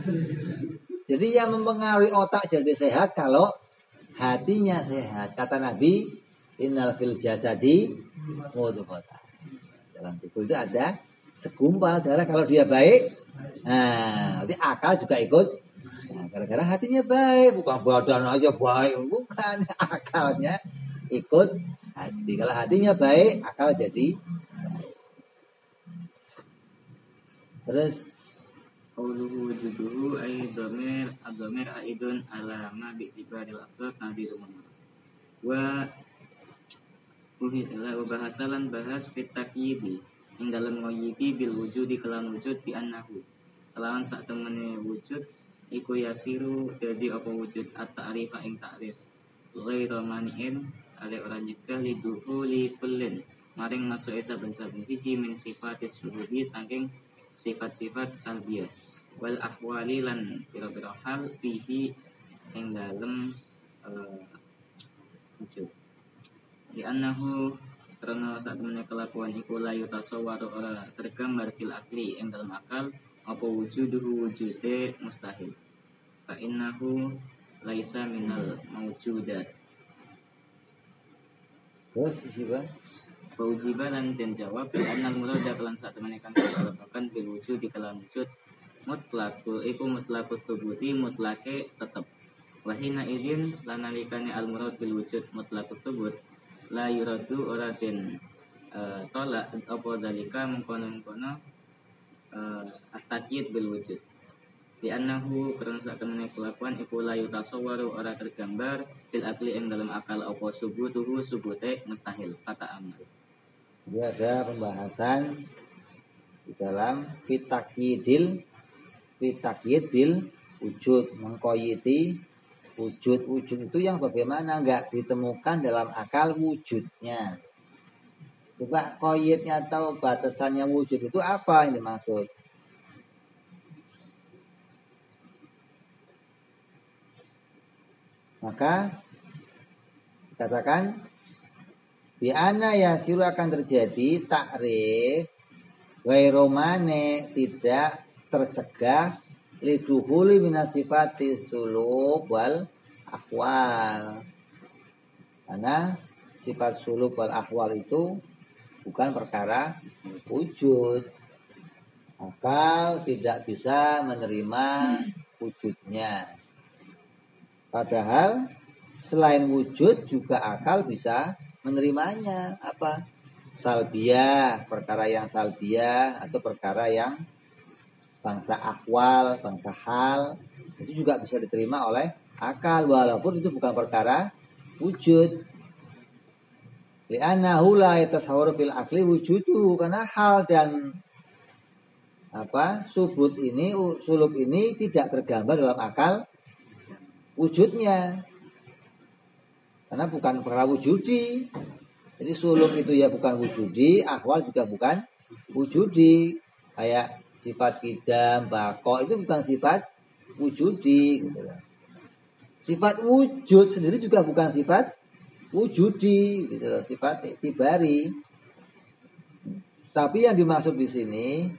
Jadi yang mempengaruhi otak jadi sehat kalau hatinya sehat. Kata Nabi, innal fil jasadi mudghah. Dalam tubuh itu ada segumpal darah. Kalau dia baik, nanti akal juga ikut. Nah, gara-gara hatinya baik, bukan badan aja baik, bukan, akalnya ikut hati. Kalau hatinya baik, akal jadi baik. Terus Qauluhu wujuduhu ay dhamir ad-dhamir aidun ala ma bi'tibaril afdal nabi rumah. Wa bahasalan bahas fit takyidi ing dalam ngoyidi bil wujudi kelan wujud bi annahu kelawan sak temene wujud iku yasiru dadi apa wujud at-ta'rifa ing ta'rif ghairu mani'in ale ora nyegah liduhu li kullin maring masuke saben-saben siji min sifatis syuhudi saking sifat-sifat salbiyah wal ahwali lan pira-pira hal fihi ing dalem wujud di annahu karena saat temene kelakuan iku layu tasawwaru ora tergambar fil akli ing dalam akal apa wujuduhu wujude mustahil fa innahu laisa minal mawjudat. terus juga Faujiba lan den jawab annal murada kelan saat temene kan kalapakan bil wujud di kalam wujud mutlaqul iku mutlaqus thubuti mutlake tetep wahina izin lan nalikane al murad bil wujud mutlaqus thubut la yuradu ora den tolak apa dalika mengkono-mengkono at-takyid bil wujud. Di annahu karena sak temene kelakuan iku la yutasawwaru ora tergambar fil akli ing dalam akal apa subutuhu subute mustahil kata amal. Jadi ada pembahasan di dalam fitakyid bil wujud, mengkoyiti wujud itu yang bagaimana nggak ditemukan dalam akal wujudnya. Coba koyitnya atau batasannya wujud itu apa yang dimaksud? Maka dikatakan bi'ana yasiru akan terjadi takrif gairomane tidak tercegah liduhuli minasifati sulub wal akwal. Karena sifat sulub wal akwal itu bukan perkara wujud. Akal tidak bisa menerima wujudnya. Padahal selain wujud juga akal bisa menerimanya. Apa? Salbiyah, perkara yang salbiyah atau perkara yang bangsa akwal, bangsa hal itu juga bisa diterima oleh akal walaupun itu bukan perkara wujud. Li'annahu la yatasawwaru fil akli wujudu, karena hal dan sulub ini tidak tergambar dalam akal wujudnya. Karena bukan perkara wujudi. Jadi sulub itu ya bukan wujudi, akwal juga bukan wujudi. Kayak sifat kidam, bako itu bukan sifat wujudi gitu. Sifat wujud sendiri juga bukan sifat wujudi gitu loh, sifat iktibari. Tapi yang dimaksud di sini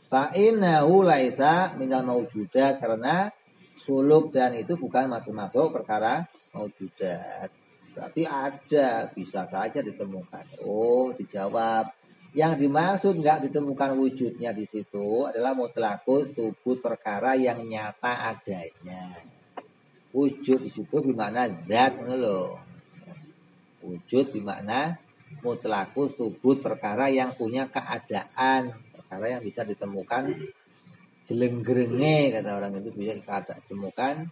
fa'innahu laisa minal maujudat, karena sulub dan itu bukan masuk perkara maujudat. Berarti ada, bisa saja ditemukan. Oh, dijawab. Yang dimaksud nggak ditemukan wujudnya di situ adalah mutlaqus tubut, perkara yang nyata adanya. Wujud di situ bermakna zat loh. Wujud bermakna mutlaqus tubut, perkara yang punya keadaan, perkara yang bisa ditemukan jelenggerenge kata orang itu, bisa ditemukan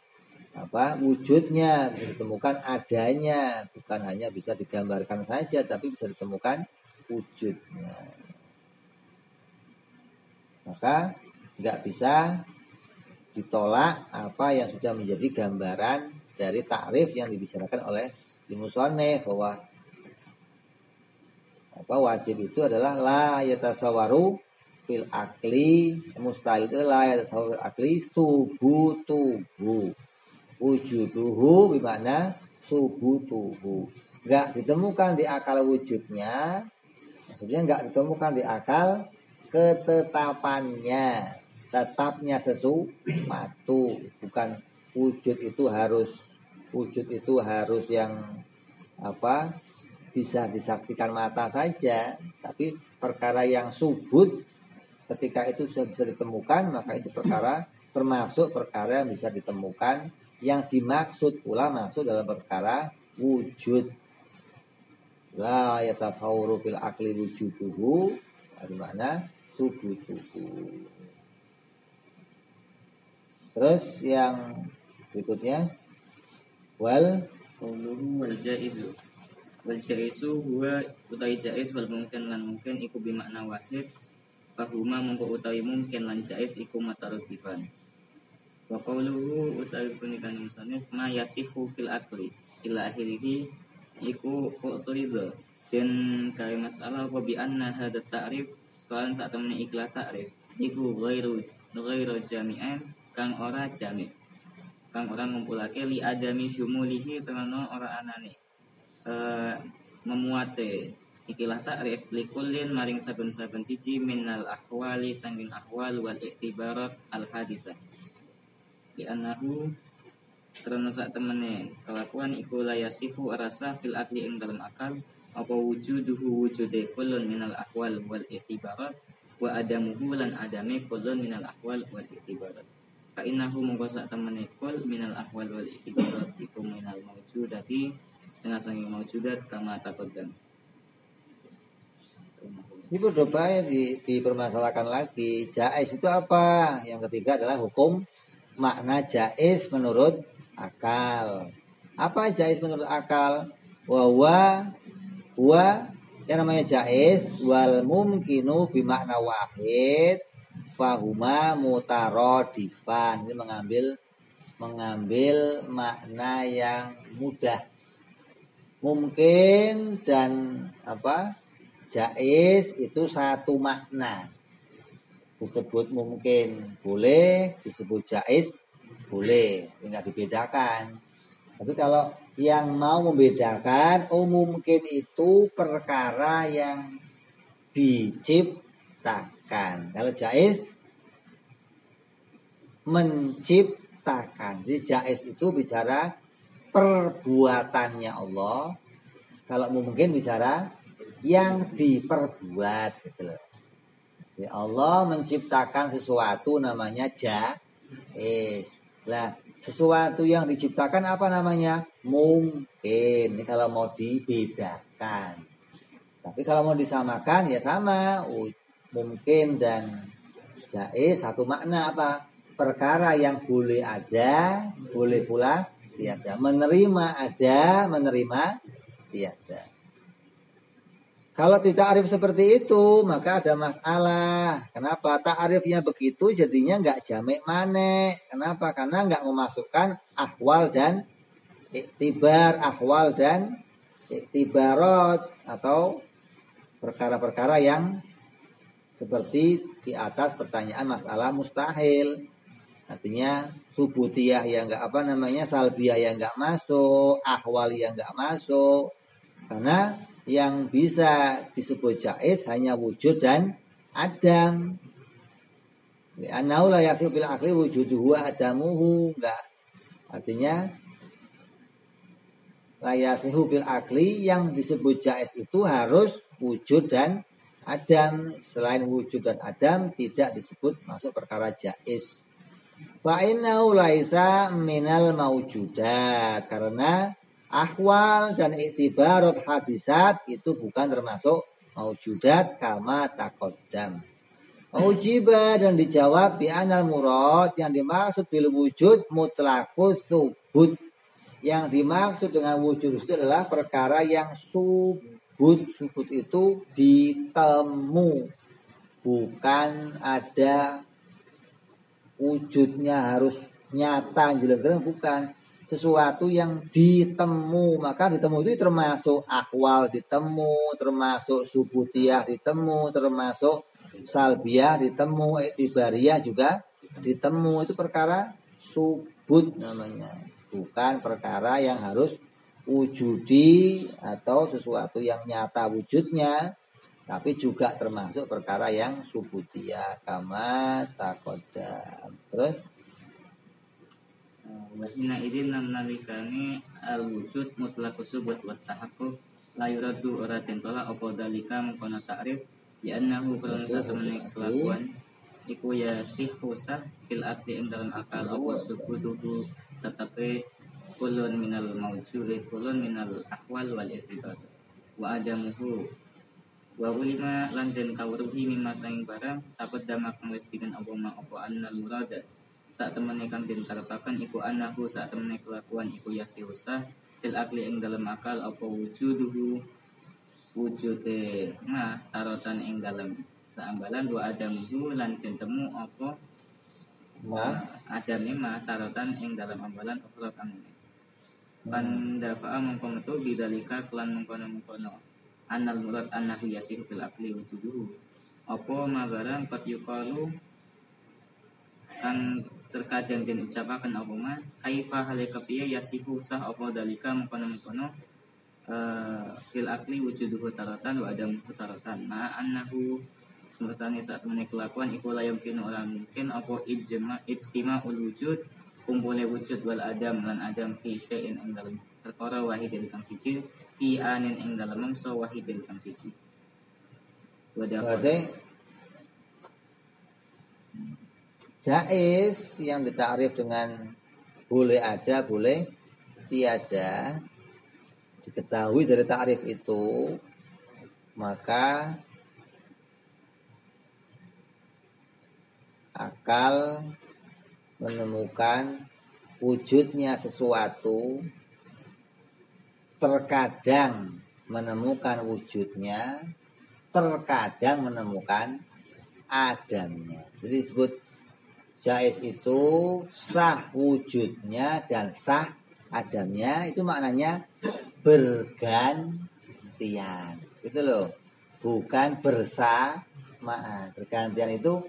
wujudnya, bisa ditemukan adanya, bukan hanya bisa digambarkan saja tapi bisa ditemukan wujudnya. Maka nggak bisa ditolak apa yang sudah menjadi gambaran dari takrif yang dibicarakan oleh musannif bahwa wajib itu adalah la yatasawwaru fil akli, mustahil itu la yatasawwaru fil akli subutuhu, wujuduhu bermakna subutuhu, nggak ditemukan di akal wujudnya, maksudnya nggak ditemukan di akal ketetapannya, tetapnya sesuatu. Bukan wujud itu harus yang bisa disaksikan mata saja, tapi perkara yang subut ketika itu sudah bisa ditemukan, maka itu perkara termasuk perkara yang bisa ditemukan, yang dimaksud pula masuk dalam perkara wujud. La yatafawuru fil akli wujuduhu, di mana subutuhu. Terus yang berikutnya wal jaizu. Wal jaizu huwa utawi jaiz wal mungkin lan mungkin iku bimakna wahid. Fahuma mongko utawi mungkin lan jaiz iku matarufifan. Wa qawluhu utawi punikan musannif ma yasihu fil akli ila akhirih iku uqtridha. Dan kaya masalah wa bi anna hadha ta'rif kan sak temene ikhlas ta'rif iku ghairu jami'an, kang ora jami', kang ora ngumpulake li adami syumulihi karena ora anane memuate ikilah ta'rif likullin maring saben-saben siji minal ahwali sanging ahwal wal iktibarat al hadisah. Di annahu karena sak temene kelakuan iku layasihu arasa fil akli ing dalam akal apa wujuduhu wujude kullun minal ahwal wal iktibarat wa adamuhu lan adame kullun minal ahwal wal iktibarat. fa innahu mongko sak temene kul minal ahwal wal ikhtibarat iku minal maujudati setengah sangi maujudat kama taqaddam. Ini berdoa dipermasalahkan lagi. Jaiz itu apa? Yang ketiga adalah hukum makna jaiz menurut akal. Apa jaiz menurut akal? Wa yang namanya jaiz wal mumkinu bimakna wahid fahuma mutarodifan. Ini mengambil makna yang mudah. Mungkin dan apa? Jaiz itu satu makna. Disebut mungkin boleh, disebut jaiz boleh, tidak dibedakan. Tapi kalau yang mau membedakan, mungkin itu perkara yang diciptakan. Kalau jaiz menciptakan. Jadi jaiz itu bicara perbuatannya Allah. Kalau mungkin bicara yang diperbuat gitu loh. Ya Allah menciptakan sesuatu namanya jaiz. Lah, sesuatu yang diciptakan apa namanya? Mungkin. Ini kalau mau dibedakan. Tapi kalau mau disamakan ya sama. Mungkin dan jaiz satu makna apa? Perkara yang boleh ada, boleh pula tiada. Menerima ada, menerima tiada. Kalau ta'arif seperti itu, maka ada masalah. Kenapa? Ta'arifnya begitu, jadinya nggak jamek manek. Kenapa? Karena nggak memasukkan ahwal dan iktibar, ahwal dan iktibarot, atau perkara-perkara yang seperti di atas pertanyaan masalah mustahil. Artinya subutiyah yang nggak salbiyah yang nggak masuk, ahwal yang nggak masuk. Karena yang bisa disebut jaiz hanya wujud dan adam. Annahu la yasihu bil akli wujuduhu adamuhu. Enggak. Artinya la yasihu bil akli yang disebut jaiz itu harus wujud dan adam. Selain wujud dan adam tidak disebut masuk perkara jaiz. Fa innahu laisa minal maujudat. Karena ahwal dan iktibarat hadisat itu bukan termasuk maujudat kama taqaddam. Ujiba dan dijawab bi anal murad yang dimaksud bil wujud mutlaqus subut. Yang dimaksud dengan wujud itu adalah perkara yang subut. Subut itu ditemu. Bukan ada wujudnya harus nyata jelas-jelas, bukan. Sesuatu yang ditemu, maka ditemu itu termasuk akwal ditemu, termasuk subutiyah ditemu, termasuk salbiyah ditemu, iktibariyah juga ditemu. Itu perkara subut namanya, bukan perkara yang harus wujudi atau sesuatu yang nyata wujudnya, tapi juga termasuk perkara yang subutiyah kama taqaddam. Terus wa hina idin nalikani al wujud mutlaqus subut wa tahaqquq la yuraddu ora tentola apa dalika mengkono ta'rif ya annahu kana satemene kelakuan iku ya sihusah fil akli ing dalam akal apa subutuhu tetapi kulun minal mawjud kulun minal ahwal wal ihtibat wa adamuhu wa ulima lan den kawruhi mimma saing barang takut damak wis diken apa annal murada saat temene kang den karepaken iku anahu saat temene kelakuan iku yasiusah fil akli ing dalam akal apa wujuduhu wujude tarotan ing dalam saambalan dua adamuhu lan den temu apa adame tarotan ing dalam ambalan ukhra kang pandafa'a mengko metu bidalika kelan mengkono annal murad annahu yasihu fil akli wujuduhu apa mabarang qad yuqalu kan terkadang den ucapaken apa mah kaifa halika piye yasihu sah apa dalika mengkono fil akli wujuduhu taratan wa adam taratan ma annahu semertane saat meneh kelakuan iku layam kene ora mungkin apa ijtima'ul wujud kumpule wujud wal adam lan adam fi syai'in ing dalem perkara wahidin kang siji fi anin ing dalem mangsa wahidin kang siji berarti Jaiz yang ditakrif dengan boleh ada, boleh tiada, diketahui dari takrif itu, maka akal menemukan wujudnya sesuatu, terkadang menemukan wujudnya, terkadang menemukan adamnya. Jadi disebut jaiz itu sah wujudnya dan sah adamnya, itu maknanya bergantian. Gitu loh. Bukan bersamaan. Bergantian itu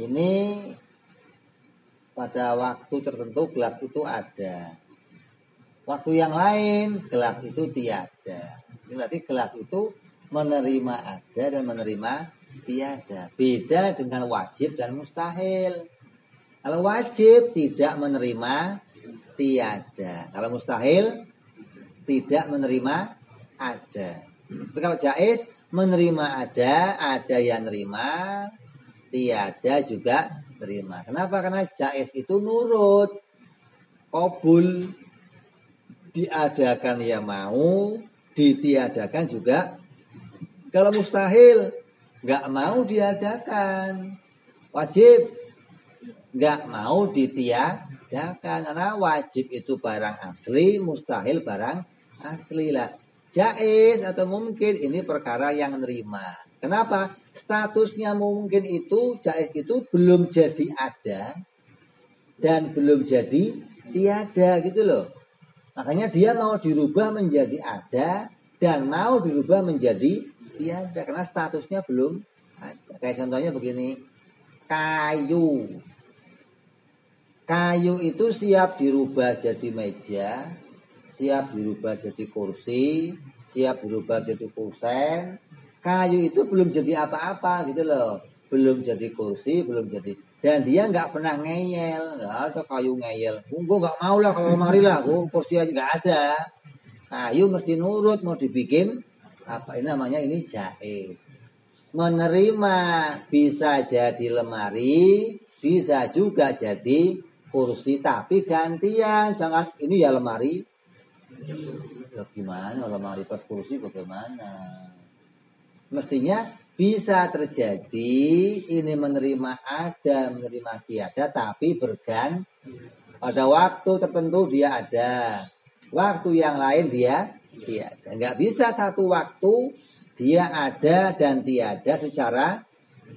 ini pada waktu tertentu gelas itu ada. Waktu yang lain gelas itu tiada. Ini berarti gelas itu menerima ada dan menerima tiada. Beda dengan wajib dan mustahil. Kalau wajib tidak menerima tiada. Kalau mustahil tidak menerima ada. Tapi kalau jaiz menerima ada yang nerima, tiada juga terima. Kenapa? Karena jaiz itu nurut, qabul, diadakan ya mau, ditiadakan juga. Kalau mustahil nggak mau diadakan, wajib nggak mau ditiadakan, karena wajib itu barang asli, mustahil barang asli lah. Jaiz atau mungkin ini perkara yang nerima. Kenapa? Statusnya mungkin itu, jaiz itu belum jadi ada dan belum jadi tiada gitu loh. Makanya dia mau dirubah menjadi ada dan mau dirubah menjadi tiada karena statusnya belum ada. Kayak contohnya begini, kayu. Kayu itu siap dirubah jadi meja, siap dirubah jadi kursi, siap dirubah jadi kusen. Kayu itu belum jadi apa-apa gitu loh. Belum jadi kursi, belum jadi. Dan dia nggak pernah ngeyel. Nggak ada kayu ngeyel. Gue nggak mau lah kalau mari lah. Gue kursi aja nggak ada. Kayu mesti nurut mau dibikin apa ini namanya, ini jaiz. Menerima bisa jadi lemari, bisa juga jadi kursi, tapi gantian. Jangan ini ya lemari. Ya gimana lemari pas kursi bagaimana? Mestinya bisa terjadi ini menerima ada, menerima tiada, tapi berganti. Pada waktu tertentu dia ada, waktu yang lain dia tiada. Nggak bisa satu waktu dia ada dan tiada secara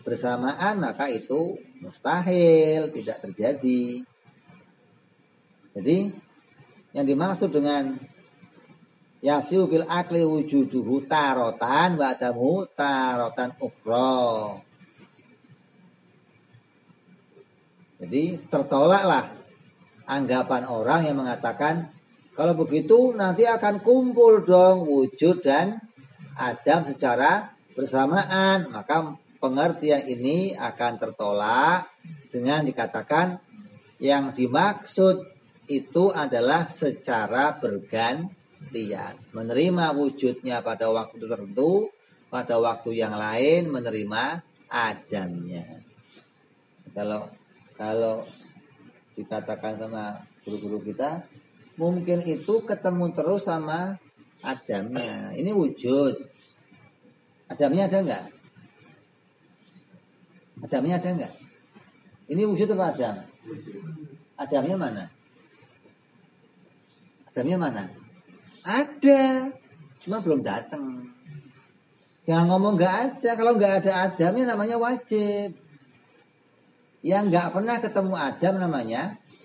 bersamaan, maka itu mustahil, tidak terjadi. Jadi yang dimaksud dengan yasiu bil akli wujuduhu tarotan wa adamu tarotan ukhra. Jadi tertolaklah anggapan orang yang mengatakan kalau begitu nanti akan kumpul dong wujud dan adam secara bersamaan. Maka pengertian ini akan tertolak dengan dikatakan yang dimaksud itu adalah secara bergantian. Menerima wujudnya pada waktu tertentu, pada waktu yang lain menerima adamnya. Kalau dikatakan sama guru-guru kita, mungkin itu ketemu terus sama adamnya. Ini wujud. Adamnya ada enggak? Adamnya ada enggak? Ini wujud apa adam? Adamnya mana? Adamnya mana? Ada, cuma belum datang. Jangan ngomong nggak ada. Kalau nggak ada adamnya namanya wajib. Yang nggak pernah ketemu adam namanya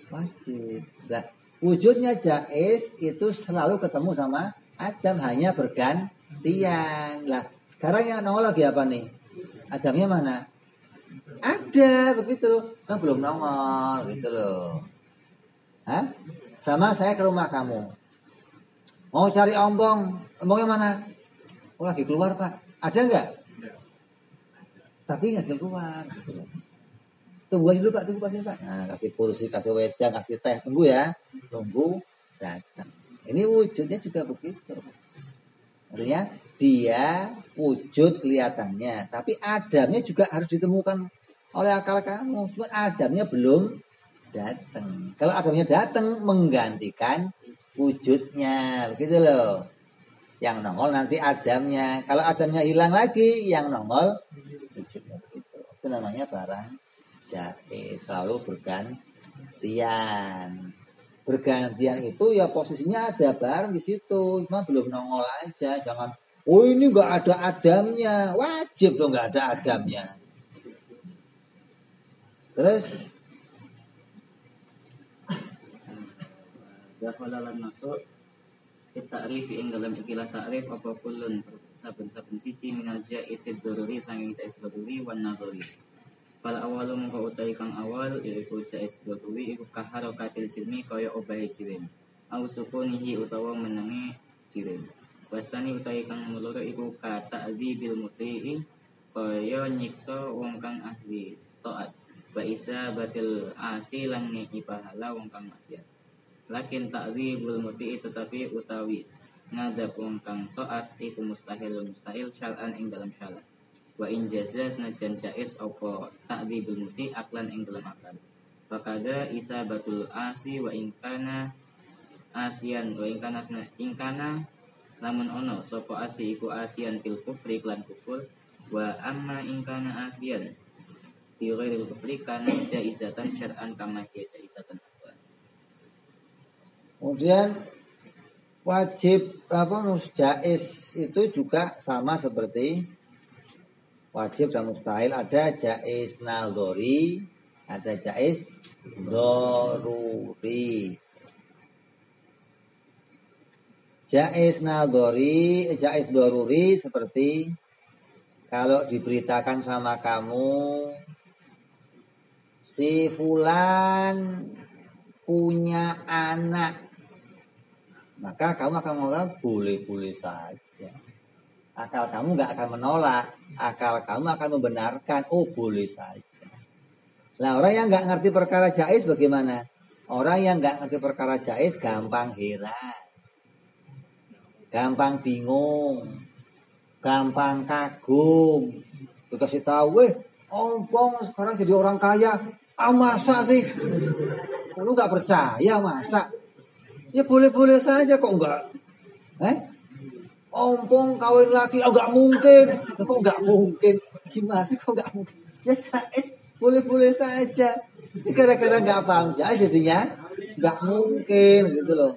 wajib. Nah, wujudnya jaiz itu selalu ketemu sama adam, hanya bergantian. Lah, sekarang yang nongol lagi apa nih? Adamnya mana? Ada, begitu. Kan belum nongol, gitu loh. Hah? Sama saya ke rumah kamu. Mau cari ombong. Ombongnya mana? Oh, lagi keluar, Pak. Ada enggak? Tapi enggak keluar. Tunggu aja dulu, Pak. Tunggu aja, Pak. Nah, kasih kursi, kasih wedang, kasih teh. Tunggu ya. Tunggu datang. Ini wujudnya juga begitu. Artinya dia wujud kelihatannya. Tapi adamnya juga harus ditemukan oleh akal kamu. Cuma adamnya belum datang. Kalau adamnya datang menggantikan wujudnya, begitu loh. Yang nongol nanti adamnya. Kalau adamnya hilang lagi, yang nongol wujudnya. Begitu. Itu namanya barang jaiz, selalu bergantian. Bergantian itu ya posisinya ada barang di situ, cuma belum nongol aja. Jangan, oh ini nggak ada adamnya, wajib dong nggak ada adamnya. Terus dakhala lan masuk ta'rif ing dalam ikilah ta'rif apa kullun saben-saben siji minal jaiz daruri sanging jaiz daruri wan nadhari. Fal awalu mongko utawi kang awal yaiku jaiz daruri iku kaharokatil jilmi kaya obahe jirim. Au sukunihi utawa menangi jirim. Wasani utawi kang nomor loro iku ka ta'dzibil muti'i kaya nyiksa wong kang ahli taat. Wa isa batil asi lan ngeki pahala wong kang maksiat. Lakin ta'dzibul muti'i tetapi utawi ngadab wong kang taat iku mustahil syar'an ing dalam syara'. Wa in jazaz najan jaiz apa ta'dzibul muti' aklan ing dalam akal. Fakada isabatul asi wa in kana asian wa in kana lamun ono sapa asi iku asian fil kufri lan kufur wa amma in kana asian fi ghairil kufri kana jaizatan syar'an kama hiya jaizatan. kemudian wajib jaiz itu juga sama seperti wajib dan mustahil. Ada jaiz naldori, ada jaiz doruri. Jaiz naldori, jaiz doruri seperti kalau diberitakan sama kamu si fulan punya anak, maka kamu akan menolak boleh-boleh saja. Akal kamu nggak akan menolak, akal kamu akan membenarkan, oh boleh saja. Nah orang yang nggak ngerti perkara jaiz bagaimana? Orang yang nggak ngerti perkara jaiz gampang heran, gampang bingung, gampang kagum. Dikasih tahu, ompong sekarang jadi orang kaya, masa sih? Lalu nggak percaya masa? Ya boleh-boleh saja kok enggak. Ompong kawin lagi, nggak mungkin. Kok nggak mungkin? Gimana sih kok nggak mungkin? Ya jaiz, boleh-boleh saja. Ini gara-gara nggak paham jaiz jadinya nggak mungkin gitu loh.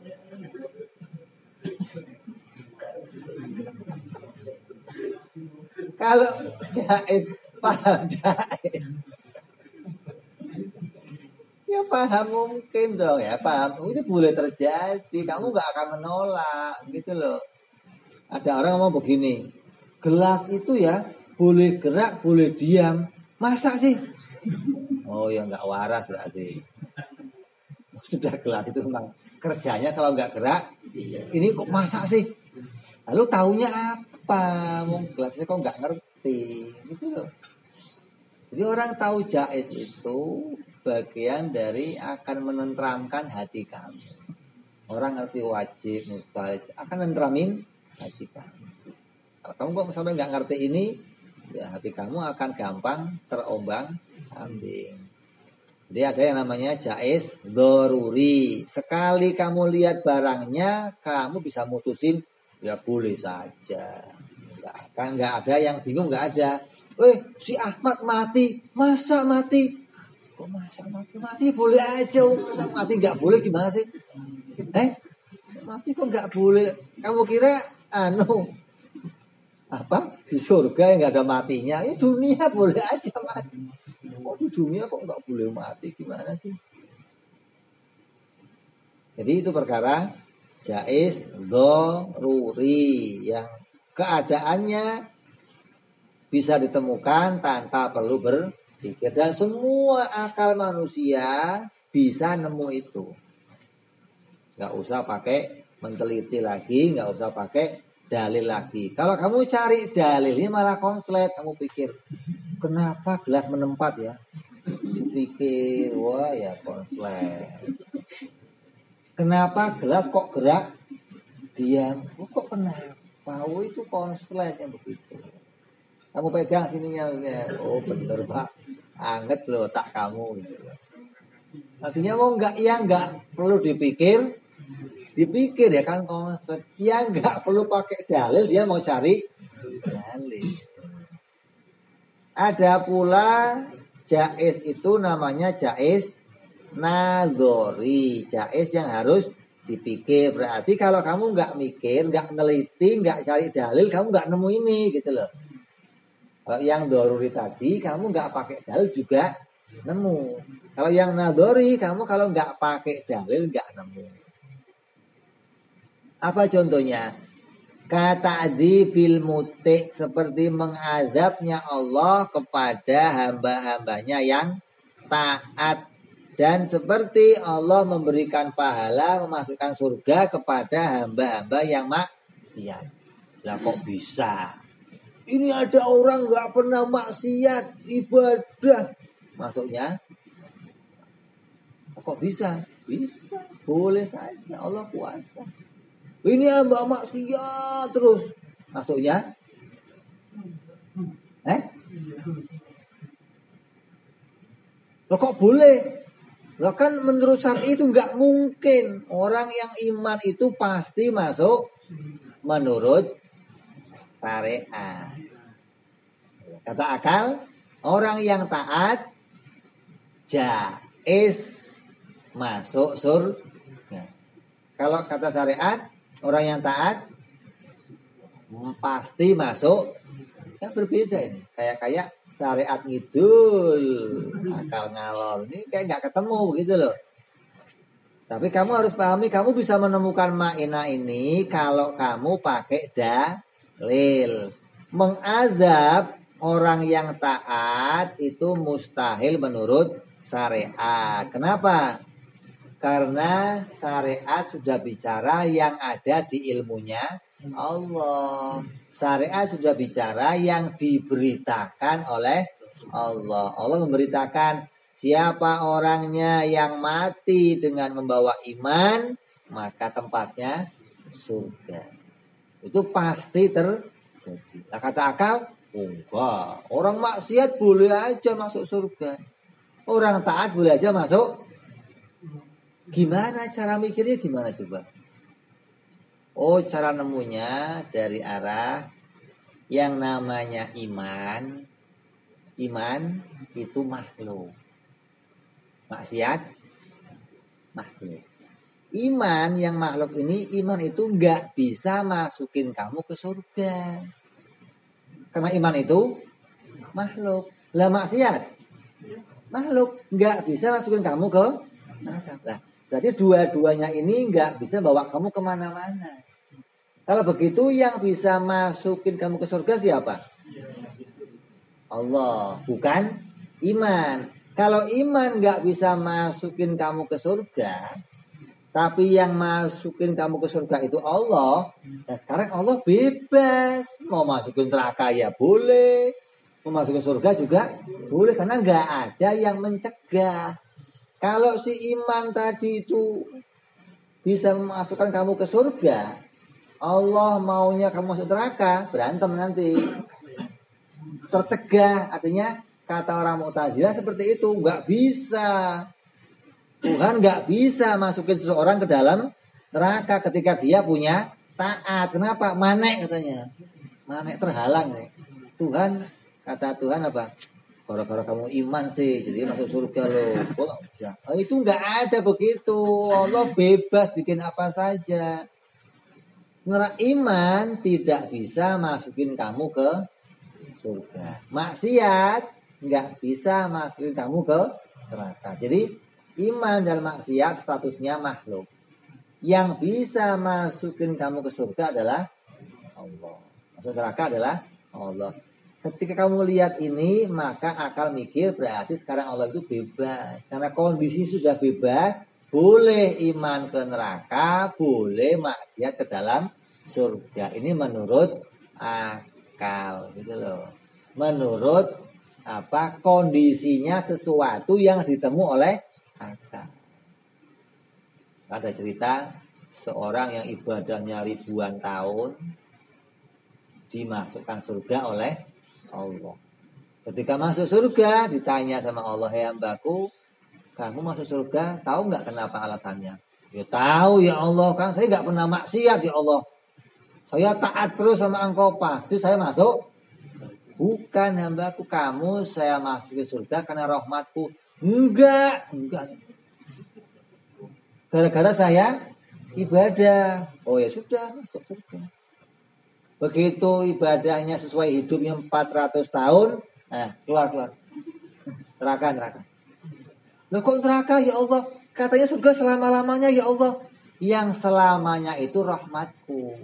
Kalau jaiz, paham jaiz. Ya paham mungkin dong ya, paham. Itu boleh terjadi, kamu nggak akan menolak gitu loh. Ada orang ngomong begini, gelas itu ya boleh gerak, boleh diam. Masa sih? Oh ya nggak waras berarti. Sudah gelas itu memang kerjanya kalau nggak gerak, ini kok masa sih? Lalu taunya apa? Gelasnya kok nggak ngerti, gitu loh. Jadi orang tahu jaiz itu bagian dari akan menenteramkan hati kamu. Orang ngerti wajib, mustahil, akan nentramin hati kamu. Kalau kamu kok sampai nggak ngerti ini, ya hati kamu akan gampang terombang-ambing. Jadi ada yang namanya jaiz doruri. Sekali kamu lihat barangnya, kamu bisa mutusin, ya boleh saja. Nggak ada yang bingung, nggak ada. Si Ahmad mati, masa mati? Kok masa mati? Mati boleh aja, masa mati nggak boleh gimana sih? Mati kok nggak boleh? Kamu kira di surga yang nggak ada matinya? Ya dunia boleh aja mati. Oh di dunia kok nggak boleh mati? Gimana sih? Jadi itu perkara jaiz doruri yang keadaannya bisa ditemukan tanpa perlu berpikir, dan semua akal manusia bisa nemu itu. Nggak usah pakai menteliti lagi, nggak usah pakai dalil lagi. Kalau kamu cari dalilnya malah konslet, kamu pikir kenapa gelas menempat ya? Pikir, wah ya konslet. Kenapa gelas kok gerak diam? Kok kenapa? Itu konslet yang begitu. Kamu pegang sininya, oh bener Pak. Anget loh tak kamu gitu. Artinya mau enggak perlu dipikir ya kan konsep. Ya enggak perlu pakai dalil, dia mau cari dalil. Ada pula jaiz itu namanya jaiz nadhori, jaiz yang harus dipikir. Berarti kalau kamu nggak mikir, nggak neliti, nggak cari dalil, kamu nggak nemu ini gitu loh. Kalau yang doruri tadi, kamu nggak pakai dalil juga nemu. Kalau yang nadhori, kamu kalau nggak pakai dalil nggak nemu. Apa contohnya? Kata bil mutik, seperti mengadabnya Allah kepada hamba-hambanya yang taat. Dan seperti Allah memberikan pahala memasukkan surga kepada hamba-hamba yang maksiat. Lah kok bisa? Ini ada orang gak pernah maksiat, ibadah. Masuknya? Kok bisa? Bisa, boleh saja, Allah kuasa. Ini hamba maksiat terus. Masuknya? Loh kok boleh? Loh kan menurut syar'i itu nggak mungkin. Orang yang iman itu pasti masuk menurut syariat. Kata akal, orang yang taat jaiz masuk surga. Kalau kata syariat, orang yang taat pasti masuk. Kan berbeda ini. Kayak syariat ngidul, akal ngalor. Ini kayak nggak ketemu begitu loh. Tapi kamu harus pahami, kamu bisa menemukan makna ini kalau kamu pakai dalil. Mengadab orang yang taat itu mustahil menurut syariat. Kenapa? Karena syariat sudah bicara yang ada di ilmunya Allah. Syariat sudah bicara yang diberitakan oleh Allah. Allah memberitakan siapa orangnya yang mati dengan membawa iman, maka tempatnya surga. Itu pasti terjadi. Nah, kata akal, enggak. Orang maksiat boleh aja masuk surga. Orang taat boleh aja masuk. Gimana cara mikirnya, gimana coba? Oh, cara nemunya dari arah yang namanya iman. Iman itu makhluk. Maksiat makhluk. Iman yang makhluk ini, iman itu nggak bisa masukin kamu ke surga. Karena iman itu makhluk. Lah maksiat makhluk, nggak bisa masukin kamu ke neraka. Lah, berarti dua-duanya ini nggak bisa bawa kamu kemana-mana. Kalau begitu yang bisa masukin kamu ke surga siapa? Allah, bukan iman. Kalau iman nggak bisa masukin kamu ke surga, tapi yang masukin kamu ke surga itu Allah. Nah sekarang Allah bebas, mau masukin neraka ya boleh, mau masukin surga juga boleh, karena nggak ada yang mencegah. Kalau si iman tadi itu bisa memasukkan kamu ke surga, Allah maunya kamu masuk neraka, berantem nanti. Tercegah, artinya kata orang Mu'tazilah seperti itu, nggak bisa. Tuhan nggak bisa masukin seseorang ke dalam neraka ketika dia punya taat. Kenapa? Manek katanya. Manek terhalang. Tuhan, kata Tuhan apa? Gara-gara kamu iman sih, jadi masuk surga loh. Itu nggak ada begitu. Allah bebas bikin apa saja. Iman tidak bisa masukin kamu ke surga. Maksiat nggak bisa masukin kamu ke neraka. Jadi iman dan maksiat statusnya makhluk. Yang bisa masukin kamu ke surga adalah Allah. Masuk neraka adalah Allah. Ketika kamu lihat ini, maka akal mikir berarti sekarang Allah itu bebas. Karena kondisi sudah bebas, boleh iman ke neraka, boleh maksiat ke dalam surga. Ini menurut akal, gitu loh. Menurut kondisinya sesuatu yang ditemu oleh akal. Ada cerita seorang yang ibadahnya ribuan tahun dimasukkan surga oleh Allah. Ketika masuk surga ditanya sama Allah, "Hei hambaku, kamu masuk surga tahu nggak kenapa alasannya?" "Ya tahu ya Allah, kan saya nggak pernah maksiat ya Allah. Saya taat terus sama engkau pasti saya masuk." "Bukan hambaku, kamu saya masukin surga karena rahmatku." Enggak. Gara-gara saya ibadah." "Oh ya sudah, masuk surga." Begitu ibadahnya sesuai hidupnya 400 tahun, keluar. Neraka. Loh kok neraka ya Allah? Katanya surga selama-lamanya ya Allah. Yang selamanya itu rahmatku.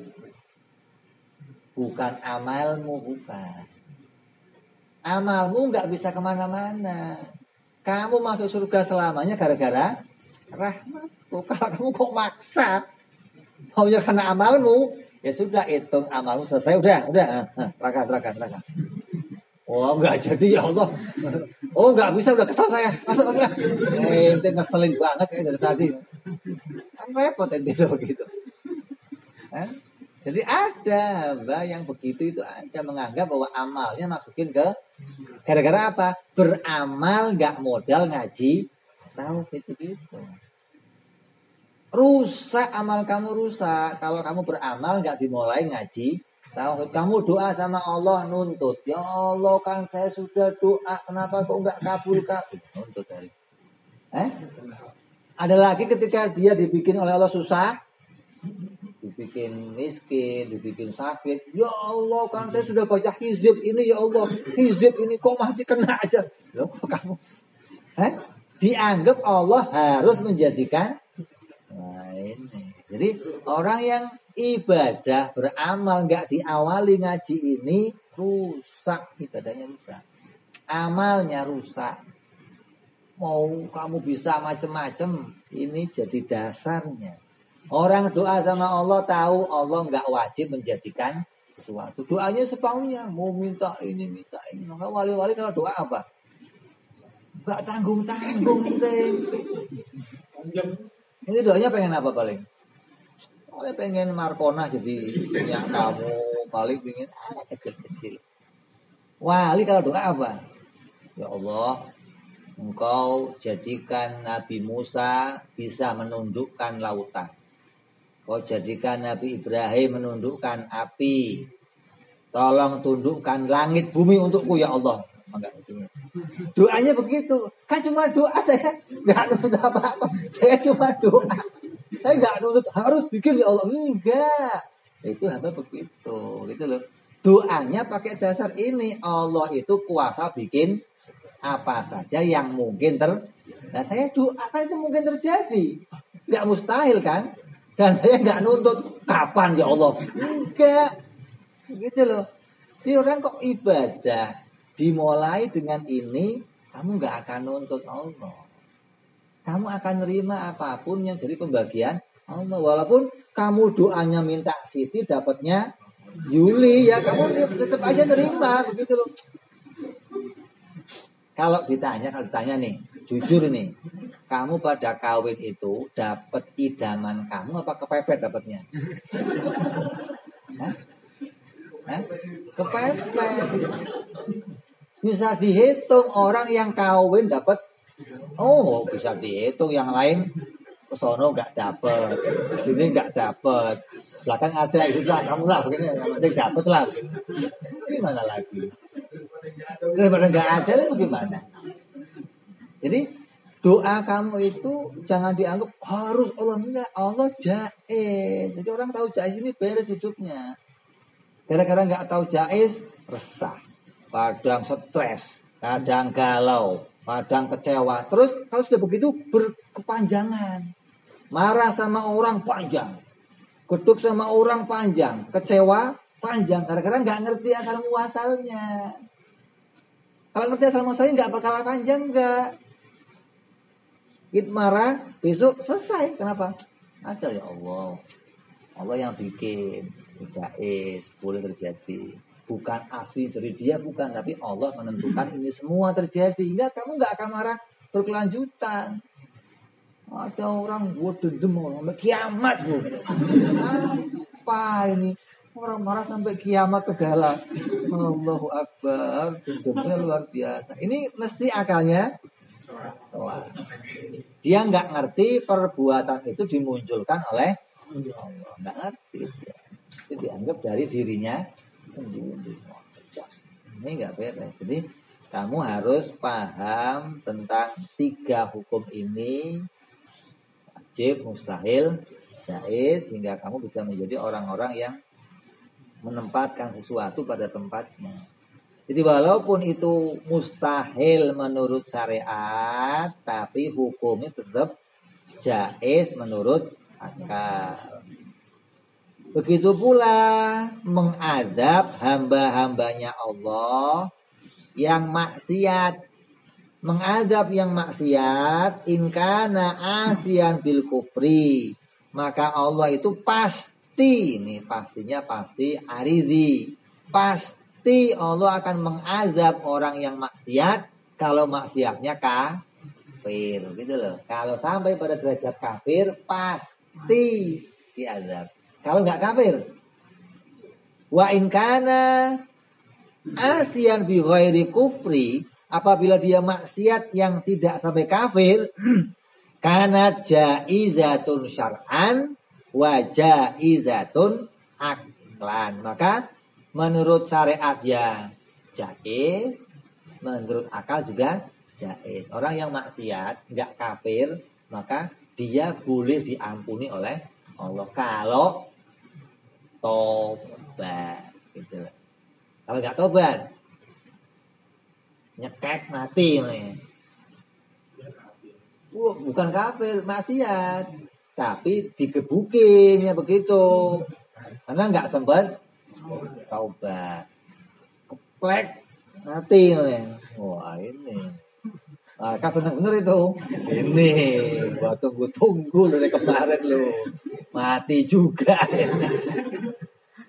Bukan amalmu, bukan. Amalmu nggak bisa kemana-mana. Kamu masuk surga selamanya gara-gara rahmatku. Kalau kamu kok maksa, maunya karena amalmu, ya sudah hitung amalmu selesai, udah. Neraka. Oh enggak jadi ya Allah. Oh enggak bisa, udah kesal saya. Masuk. Ente ngeselin banget kayak dari tadi. Kan repot ente begitu. Jadi ada hamba yang begitu itu ada menganggap bahwa amalnya masukin ke gara-gara apa? Beramal nggak modal ngaji tahu gitu. Rusak amal kamu rusak kalau kamu beramal nggak dimulai ngaji tahu. Kamu doa sama Allah nuntut, ya Allah kan saya sudah doa kenapa kok nggak kabul nuntut dari. Ada lagi ketika dia dibikin oleh Allah susah, dibikin miskin, dibikin sakit. Ya Allah kan saya sudah baca hizib ini ya Allah. Hizib ini kok masih kena aja. Loh kok kamu? Dianggap Allah harus menjadikan. Nah ini. Jadi orang yang ibadah beramal nggak diawali ngaji ini rusak, ibadahnya rusak. Amalnya rusak. Mau kamu bisa macam-macam, ini jadi dasarnya. Orang doa sama Allah tahu Allah nggak wajib menjadikan sesuatu. Doanya sepaunya, mau minta ini. Maka wali-wali kalau doa apa? Nggak tanggung-tanggung ini doanya pengen apa paling? Paling pengen Markona jadi punya kamu, paling pengen kecil-kecil. Wali kalau doa apa? Ya Allah, Engkau jadikan Nabi Musa bisa menundukkan lautan. Kau jadikan Nabi Ibrahim menundukkan api. Tolong tundukkan langit bumi untukku ya Allah. Doanya begitu. Kan cuma doa, saya nggak nuntut apa-apa. Saya cuma doa. Saya nggak nuntut harus bikin ya Allah. Enggak. Itu hamba begitu. Gitu loh. Doanya pakai dasar ini. Allah itu kuasa bikin apa saja yang mungkin Nah saya doa kan itu mungkin terjadi. Nggak mustahil kan. Dan saya nggak nuntut kapan ya Allah. Enggak. Gitu loh. Jadi orang kok ibadah dimulai dengan ini, kamu nggak akan nuntut Allah. Kamu akan nerima apapun yang jadi pembagian Allah. Walaupun kamu doanya minta Siti, dapatnya Yuli, ya kamu tetap aja nerima, begitu loh. Kalau ditanya nih, jujur nih, kamu pada kawin itu dapat idaman kamu apa kepepet dapatnya? Kepepet. Bisa dihitung orang yang kawin dapat, bisa dihitung yang lain kesono nggak dapat, sini nggak dapat, belakang ada itu lah kamu lah begini, yang penting dapat lah. Gimana lagi? Daripada nggak ada itu gimana? Jadi doa kamu itu jangan dianggap harus Allah, enggak, Allah jaiz. Jadi orang tahu jaiz ini beres hidupnya. Gara-gara nggak tahu jaiz resah. Kadang stres, kadang galau, kadang kecewa. Terus kalau sudah begitu berkepanjangan. Marah sama orang panjang. Geduk sama orang panjang. Kecewa panjang. Kadang-kadang nggak ngerti asal muasalnya. Kalau ngerti asal muasalnya nggak bakalan panjang nggak. Gitu marah, besok selesai. Kenapa? Ada ya Allah. Allah yang bikin. Jaiz, boleh terjadi. Bukan asli dari dia, bukan, tapi Allah menentukan ini semua terjadi. Enggak, kamu nggak akan marah berkelanjutan. Ada orang gue dendam sampai kiamat gue. Apa ini? Orang marah sampai kiamat segala. Allahu Akbar. Dendamnya luar biasa. Ini mesti akalnya soal. Dia nggak ngerti perbuatan itu dimunculkan oleh Allah. Nggak ngerti. Itu dianggap dari dirinya sendiri. Ini nggak beres. Jadi kamu harus paham tentang 3 hukum ini. Wajib, mustahil, jaiz, hingga kamu bisa menjadi orang-orang yang menempatkan sesuatu pada tempatnya. Jadi walaupun itu mustahil menurut syariat, tapi hukumnya tetap jaiz menurut akal. Begitu pula mengadab hamba-hambanya Allah yang maksiat. Mengadab yang maksiat, in kana asian bil kufri, maka Allah itu pasti, ini pastinya pasti aridi, pasti Allah akan mengazab orang yang maksiat kalau maksiatnya kafir, gitu loh. Kalau sampai pada derajat kafir pasti diazab. Kalau nggak kafir, wa in kana asian bi ghairi kufri, apabila dia maksiat yang tidak sampai kafir, kana jaizatun syar'an wa jaizatun aklan, maka menurut syariat ya jaiz, menurut akal juga jaiz. Orang yang maksiat nggak kafir, maka dia boleh diampuni oleh Allah kalau tobat, gitu. Kalau nggak tobat, nyekek mati nih. Bukan kafir, maksiat, tapi digebukin ya begitu, karena nggak sempat taubat, keplek mati nih. Wah ini, kan seneng bener itu. Ini gua tunggu dari kemarin lo, mati juga.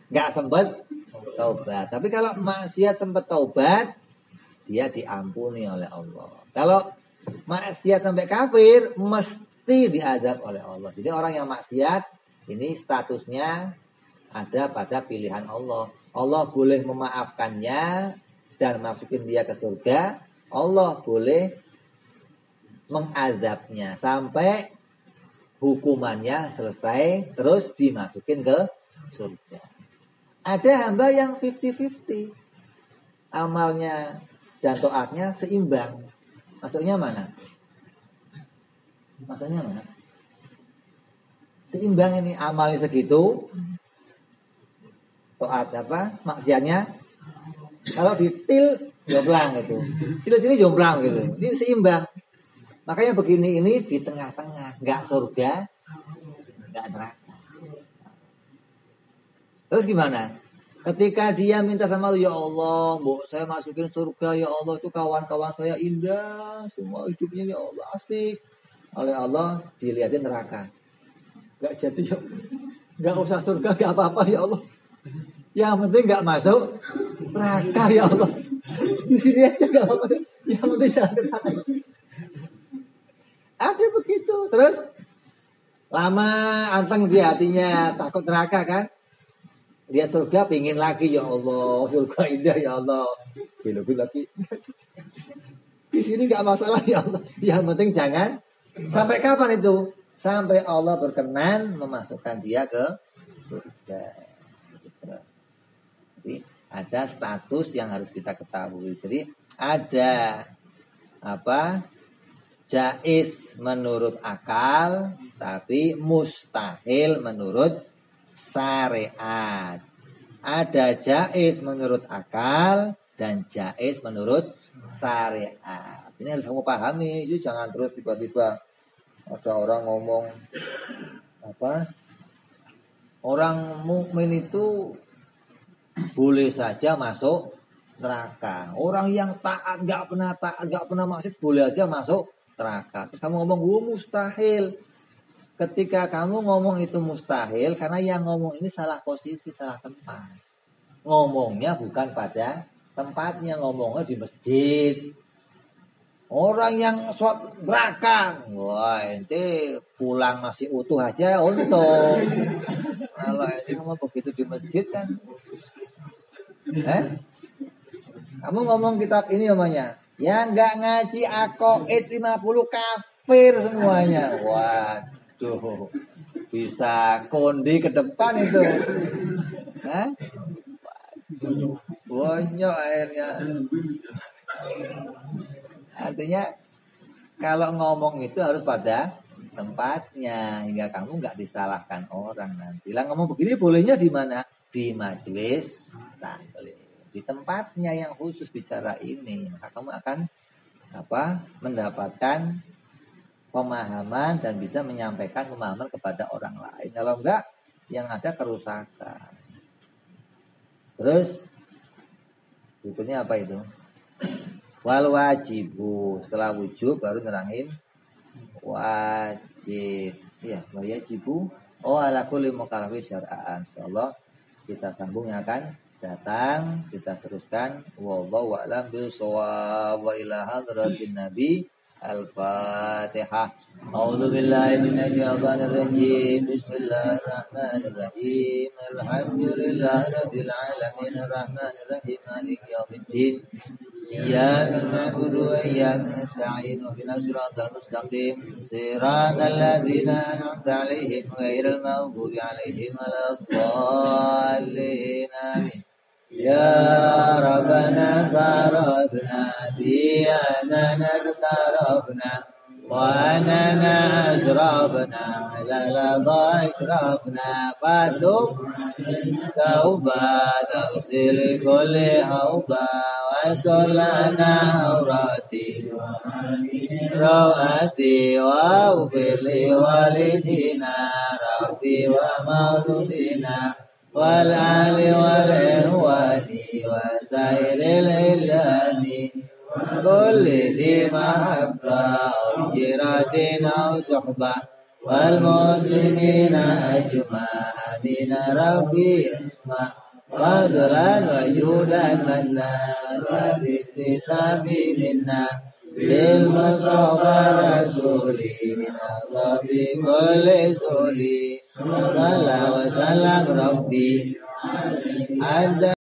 Nggak sempat taubat. Tapi kalau maksiat sempat taubat, dia diampuni oleh Allah. Kalau maksiat sampai kafir, mesti diadab oleh Allah. Jadi orang yang maksiat ini statusnya ada pada pilihan Allah. Allah boleh memaafkannya dan masukin dia ke surga. Allah boleh mengadabnya sampai hukumannya selesai, terus dimasukin ke surga. Ada hamba yang 50-50. Amalnya dan taatnya seimbang. Maksudnya mana? Maksudnya mana? Seimbang ini, amalnya segitu, taat apa? Maksiatnya kalau ditil jomplang gitu. Til sini jomplang gitu. Ini seimbang. Makanya begini, ini di tengah-tengah, enggak surga, enggak neraka. Terus gimana? Ketika dia minta sama Allah, ya Allah, mau saya masukin surga, ya Allah, itu kawan-kawan saya indah, semua hidupnya ya Allah asik. Oleh Allah dilihatin neraka. Gak jadi, ya, gak usah surga, gak apa-apa ya Allah. Yang penting gak masuk neraka ya Allah. Di sini aja gak apa-apa. Yang penting jangan ke sana. Ada begitu. Terus lama anteng di hatinya, takut neraka kan? Lihat surga pingin lagi, ya Allah, surga indah ya Allah. Lebih lagi. Di sini nggak masalah ya Allah. Yang penting jangan. Sampai kapan itu? Sampai Allah berkenan memasukkan dia ke surga. Jadi ada status yang harus kita ketahui. Jadi ada apa? Jaiz menurut akal, tapi mustahil menurut syariat. Ada jaiz menurut akal dan jaiz menurut syariat. Ini harus kamu pahami. Jadi jangan terus tiba-tiba ada orang ngomong apa? Orang mukmin itu boleh saja masuk neraka. Orang yang taat, nggak pernah maksiat, boleh aja masuk neraka. Terus kamu ngomong, mustahil. Ketika kamu ngomong itu mustahil, karena yang ngomong ini salah posisi, salah tempat. Ngomongnya bukan pada tempatnya, ngomongnya di masjid. Orang yang sholat belakang, wah ente pulang masih utuh aja untung. Kalau ente ngomong begitu di masjid kan, kamu ngomong kitab ini namanya, yang nggak ngaji aqaid 50 kafir semuanya. Waduh, bisa kondi ke depan itu. Bonyok akhirnya. Artinya kalau ngomong itu harus pada tempatnya hingga kamu nggak disalahkan orang nanti. Lah ngomong begini bolehnya di mana? Di majelis taklim, di tempatnya yang khusus bicara ini. Maka kamu akan mendapatkan pemahaman dan bisa menyampaikan pemahaman kepada orang lain. Kalau enggak, yang ada kerusakan. Terus berikutnya apa itu? Wal wajibu, setelah wujub baru nerangin wajib. Iya, wajibu. Ala kulli mukallafin syar'an. Insyaallah kita sambung yang akan datang, kita teruskan. Wallahu a'lam bishawab. Wa ila hadratin nabi. Al-Fatihah. A'udzu billahi minasyaitonir rajim. Bismillahirrahmanirrahim. Alhamdulillahirabbil alamin arrahmanir rahim maliki yaumiddin. Iyyaka na'budu wa iyyaka nasta'in. Ihdinas siratal mustaqim. Siratal ladzina an'amta 'alaihim ghairil maghdubi 'alaihim waladdallin. Amin. Ya Rabbana tarabna bi anana tarabna wa anana azrabna la dha'ikrabna fatub taubat taghsil kulli hauba wa sallana aurati rawati wa ufili walidina rabbi wa mauludina wal ali wal ihwani wa sairil ilani kulli di mahabba ujiratin aw suhbah wal muslimina ajma'in rabbi asma' fadlan wa judan manna bittisabi minna bil mustafa rasulina rabbi kulli suli salam wa salam rabbi anda